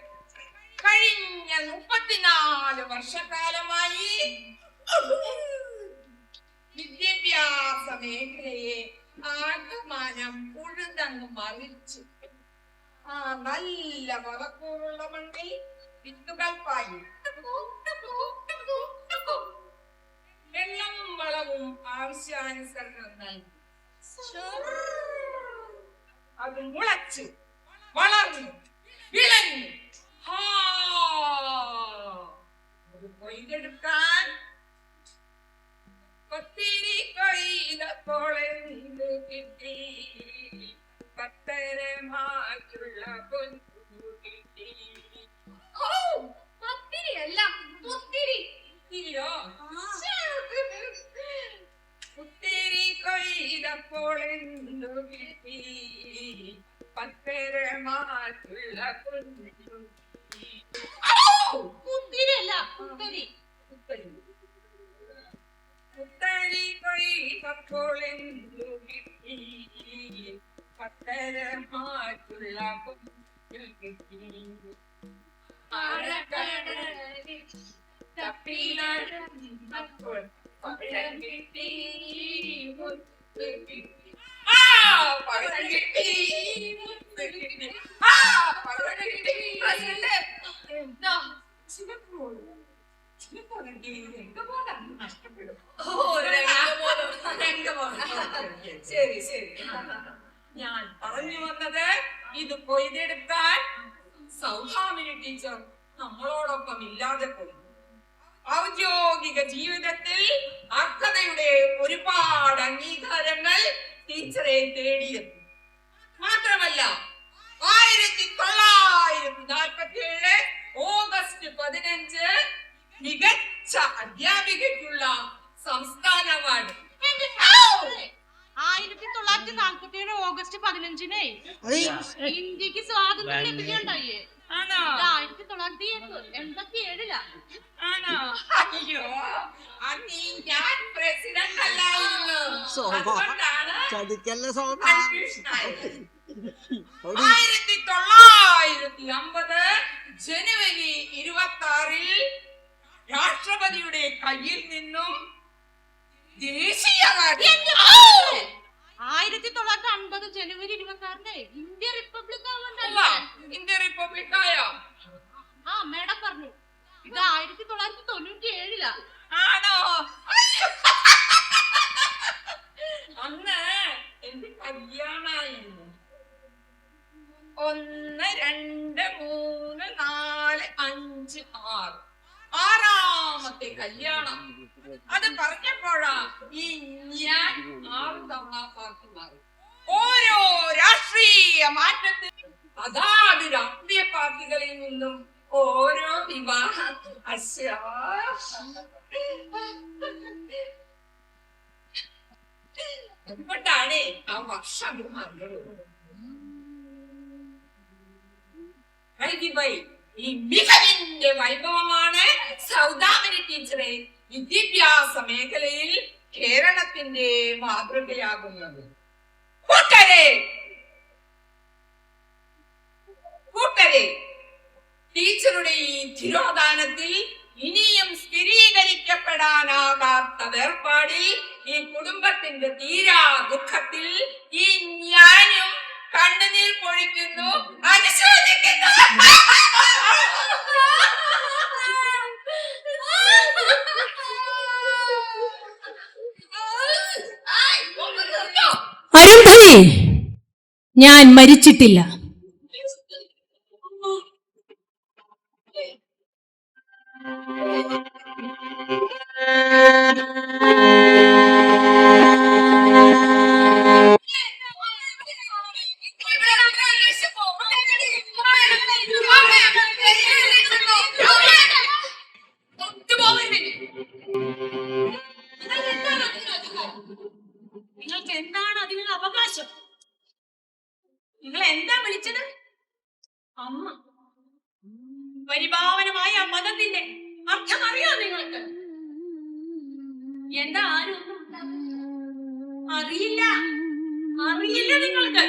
കഴിഞ്ഞ 34 വർഷക്കാലമായി വിദ്യാഭ്യാസ മേഖലയെ ആകമാനം ഉഴുതങ്ങ് മറിച്ചു. ആ നല്ല വളക്കൂറുള്ള മണ്ണിൽ വിത്തുകൾ പായി വെള്ളം വളവും ആവശ്യാനുസരണം നൽകി. അത് മുളച്ചു വളർന്നു വിളഞ്ഞു. അത് കൊയ്തെടുക്കാൻ ഒത്തിരി കൊയ്തപ്പോൾ കിട്ടി. പത്തരമാറ്റുള്ള പൊന്തി. പത്തിരിയല്ല, പുത്തിരി. തിരിയോ? പുത്തിരി കൊയ്തപ്പോൾ കിട്ടി. പത്തരമാറ്റുള്ള പൊന്തി. പുത്തിരിയല്ല, പുത്തരി. പുത്തരി കൊയ്തപ്പോൾ കിട്ടി. പത്തരമാറ്റുള്ള പൊന്തി കിട്ടി. തപ്പിനപ്പോൾ പഴം കിട്ടി. പഴം കിട്ടി. ശരി ശരി. ഞാൻ പറഞ്ഞു വന്നത് ഇത് കൊയ്തെടുക്കാൻ സൗദാമിനി ടീച്ചർ നമ്മളോടൊപ്പം ഇല്ലാതെ പോയി. ഔദ്യോഗിക ജീവിതത്തിൽ അർഹതയുടെ ഒരുപാട് അംഗീകാരങ്ങൾ ടീച്ചറെ തേടിയെത്തി. മാത്രമല്ല 1947 ഓഗസ്റ്റ് 15 മികച്ച അധ്യാപികയ്ക്കുള്ള സംസ്ഥാന അവാർഡ്. 1947 ഓഗസ്റ്റ് 15 ഇന്ത്യക്ക് സ്വാതന്ത്ര്യം ലഭിക്കുകയുണ്ടായേ. 1987 ആണോ? അയ്യോ, അന്ന് ഞാൻ പ്രസിഡന്റ് അല്ലായിരുന്നു. അതുകൊണ്ടാണ് കൺഫ്യൂഷൻ ആയത്. 1950 ജനുവരി 26 രാഷ്ട്രപതിയുടെ കയ്യിൽ നിന്നും ദേശീയ അവാർഡ്. 1950 ജനുവരി 26 ഇന്ത്യ റിപ്പബ്ലിക് ഇന്ത്യ റിപ്പബ്ലിക് ആയോ? ആ മേഡം പറഞ്ഞു. ഇത് 1997 ആണോ? അന്ന് എന്റെ കല്യാണായിരുന്നു. 1 2 3 4 5 6 ആറാമത്തെ കല്യാണം. അത് പറഞ്ഞപ്പോഴാ ഈ ഞാൻ 6 തവണ പാർട്ടി മാറി. ഓരോ രാഷ്ട്രീയ മാറ്റത്തിൽ അതാത് രാഷ്ട്രീയ പാർട്ടികളിൽ നിന്നും ഓരോ വിവാഹ അതുകൊണ്ടാണ് ആ വർഷം ഈ മികവിന്റെ വൈഭവമാണ് സൗദാമിനി ടീച്ചറെ വിദ്യാഭ്യാസ മേഖലയിൽ കേരളത്തിന്റെ മാതൃകയാകുന്നത്. കൂട്ടരെ ടീച്ചറുടെ ഈ തിരോധാനത്തിൽ ഇനിയും സ്ഥിരീകരിക്കപ്പെടാനാകാത്ത വേർപാടിൽ ഈ കുടുംബത്തിന്റെ തീരാ ദുഃഖത്തിൽ ഈ ഞാനും കണ്ണുനീർ പൊഴിക്കുന്നു, അനുശോചിക്കുന്നു. അരുന്ധതി, ഞാൻ മരിച്ചിട്ടില്ല. നിങ്ങൾക്ക് എന്താണ് അതിനുള്ള അവകാശം? നിങ്ങൾ എന്താ വിളിച്ചത്? അമ്മ. പരിപാവനമായ മതത്തിന്റെ അർത്ഥം അറിയാം നിങ്ങൾക്ക്? എന്താ ആരും അറിയില്ല നിങ്ങൾക്ക്.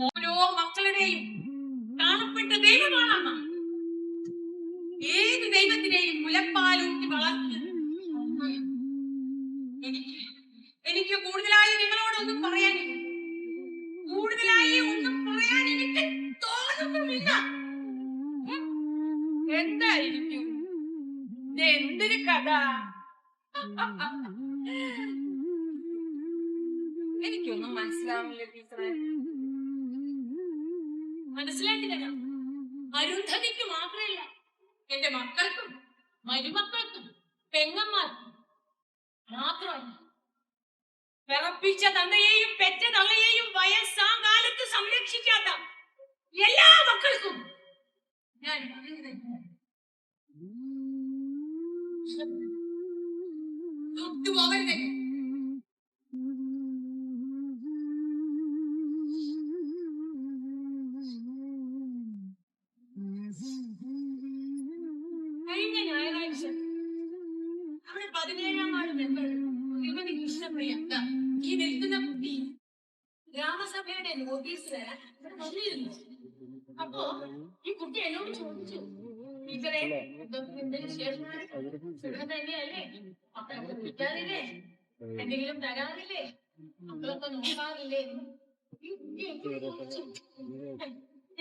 ഓരോ മക്കളുടെയും കാണപ്പെട്ട ദൈവമാണ് അമ്മ. ഏത് ദൈവത്തിനെയും മുലപ്പാലൂട്ടി വളർത്തുന്നത്. എനിക്ക് കൂടുതലായി നിങ്ങളോടൊന്നും പറയാനില്ല. കൂടുതലായി ഒന്നും പറയാൻ എനിക്ക് തോന്നുന്നുമില്ല. എന്തായിരിക്കും എന്തൊരു കഥ? എനിക്കൊന്നും മനസ്സിലാവില്ല ടീച്ചറെ. മനസ്സിലാക്കില്ല. അരുന്ധതിക്ക് മാത്രമല്ല, എന്റെ മക്കൾക്കും മരുമക്കൾക്കും പെങ്ങന്മാർക്കും മാത്രമല്ല, പിറപ്പിച്ച തന്തയെയും പെറ്റ തള്ളയെയും വയസ്സാ കാലത്ത് സംരക്ഷിക്കാത്ത എല്ലാ മക്കൾക്കും ഞാൻ പോകരുത്. കഴിഞ്ഞ ഞായറാഴ്ച അവിടെ 17-ാം വാർഡ് മെമ്പർ ശ്രീമതി കൃഷ്ണപ്രിയ ഈ നിൽക്കുന്ന കുട്ടി ഗ്രാമസഭയുടെ നോട്ടീസ് തരാൻ ഇവിടെ വന്നിരുന്നു. അപ്പോ ഈ കുട്ടി എന്നോട് ചോദിച്ചു, ടീച്ചറെ എന്തെങ്കിലും വിശേഷമാണ്? സുഖം തന്നെയല്ലേ? മക്കളെ വിളിക്കാറില്ലേ? എന്തെങ്കിലും തരാറില്ലേ? മക്കളൊക്കെ നോക്കാറില്ലേ?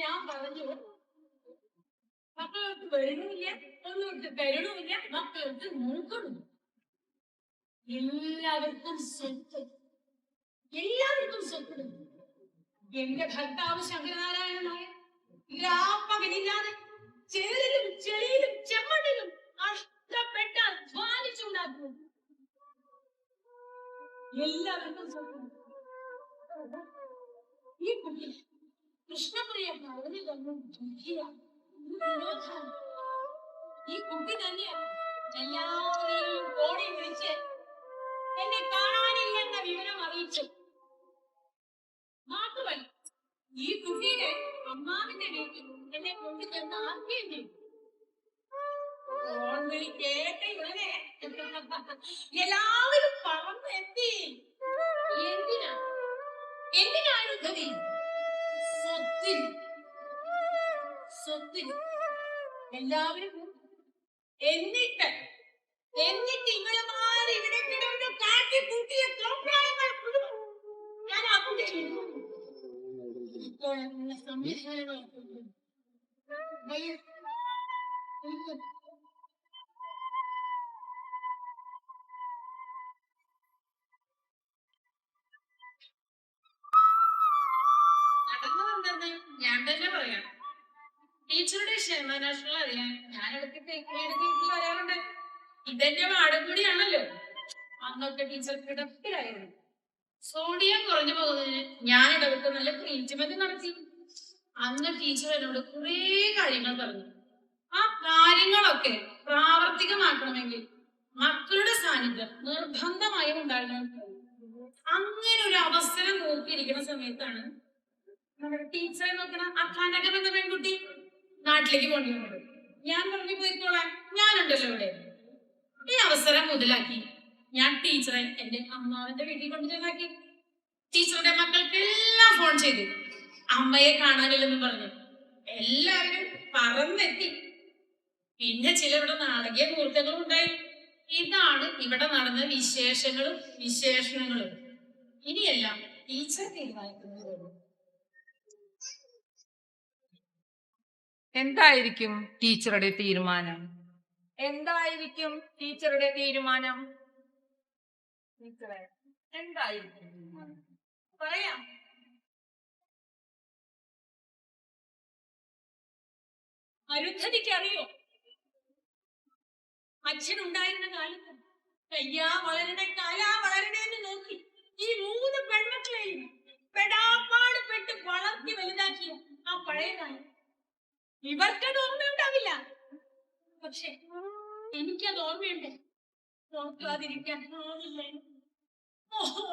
ഞാൻ പറഞ്ഞു, മക്കളൊട്ട് വരണമില്ല, ഒന്നോട്ട് തരണമില്ല, മക്കളൊട്ട് നോക്കണം. എല്ലാവർക്കും സ്വത്ത്, എല്ലാവർക്കും സ്വത്ത്. എന്റെ ഭർത്താവ് ശങ്കരനാരായണ നായർ രാപ്പകലില്ലാതെ ചേരിലും ചെളിയിലും ചെമ്മണ്ണിലും കഷ്ടപ്പെട്ട് അധ്വാനിച്ചുണ്ടാക്കുന്നു. എല്ലാവർക്കും സ്വത്ത്. ഈ കുട്ടി കൃഷ്ണപ്രിയ പറഞ്ഞു തന്നു ദുഃഖിയാണ്. ഈ കുട്ടി തന്നെയാണ് എല്ലാവരെയും കോടി വിളിച്ച് എന്നെ കാണാനില്ലെന്ന വിവരം അറിയിച്ചു. മാത്രമല്ല, ഈ കുട്ടിയുടെ അമ്മാവിന്റെ വീട്ടിൽ എന്നെ കൊണ്ടുചെന്ന് ആക്കുകയും ചെയ്തു. ഫോൺ വിളി കേട്ട ഇവരെ എല്ലാവരും പറന്ന് എത്തി. എന്തിനാണ് സ്വത്തിന് എല്ലാവരും. എന്നിട്ട് ഇവരെ മാറി ഇവിടെ കിടന്ന് കാട്ടി കൂട്ടിയ കോപ്രായങ്ങൾ ഞാൻ ആ കുട്ടി സംവിധാനങ്ങൾ നടന്നതെന്തെന്ന് ഞാൻ തന്നെ പറയാം. ടീച്ചറുടെ ക്ഷേമനാശങ്ങൾ അറിയാൻ ഞാൻ ഇടയ്ക്ക് വീട്ടിൽ വരാറുണ്ട്. ഇതെന്റെ വാർഡും കൂടിയാണല്ലോ. അന്നൊക്കെ ടീച്ചർ കിടപ്പിലായിരുന്നു. സോഡിയം കുറഞ്ഞു പോകുന്നതിന് ഞാൻ ഇടവിട്ട് നല്ല ട്രീറ്റ്മെന്റ് നടത്തി. അന്ന് ടീച്ചർ എന്നോട് കുറേ കാര്യങ്ങൾ പറഞ്ഞു. ആ കാര്യങ്ങളൊക്കെ പ്രാവർത്തികമാക്കണമെങ്കിൽ മക്കളുടെ സാന്നിധ്യം നിർബന്ധമായും ഉണ്ടാകണം. അങ്ങനെ ഒരു അവസരം നോക്കിയിരിക്കുന്ന സമയത്താണ് നമ്മുടെ ടീച്ചറെ നോക്കണ അഖാനകം എന്ന പെൺകുട്ടി നാട്ടിലേക്ക് കൊണ്ടുവന്നത്. ഞാൻ പറഞ്ഞു പോയിക്കോളാൻ, ഞാനുണ്ടല്ലോ ഇവിടെ. ഈ അവസരം മുതലാക്കി ഞാൻ ടീച്ചറെ എന്റെ അമ്മാവന്റെ വീട്ടിൽ കൊണ്ടു ചെന്നാക്കി. ടീച്ചറുടെ മക്കൾക്കെല്ലാം ഫോൺ ചെയ്തു, അമ്മയെ കാണാനില്ലെന്ന് പറഞ്ഞു. എല്ലാവരും പറന്നെത്തി. പിന്നെ ചിലരുടെ നാടകീയ മുഹൂർത്തങ്ങളും ഉണ്ടായി. ഇതാണ് ഇവിടെ നടന്ന വിശേഷങ്ങളും വിശേഷണങ്ങളും. ഇനിയെല്ലാം ടീച്ചർ തീരുമാനിക്കുന്നത്. എന്തായിരിക്കും ടീച്ചറുടെ തീരുമാനം? എന്തായിരിക്കും ടീച്ചറുടെ തീരുമാനം? ടീച്ചറെ, എന്തായിരിക്കും തീരുമാനം? പറയാം. അരുന്ധതിക്ക് അറിയോ, അച്ഛനുണ്ടായിരുന്ന കാലത്ത് കയ്യാ വളരണേ കാലാ വളരണേ എന്ന് നോക്കി ഈ 3 പെൺമക്കളെയും പെടാപ്പാട് പെട്ട് വളർത്തി വലുതാക്കിയ ആ പഴയ കാലം ഇവർക്കത് ഓർമ്മയുണ്ടാവില്ല. പക്ഷെ എനിക്കത് ഓർമ്മയുണ്ട്. നോക്കാതിരിക്കാൻ ആവില്ല. ഓഹോ,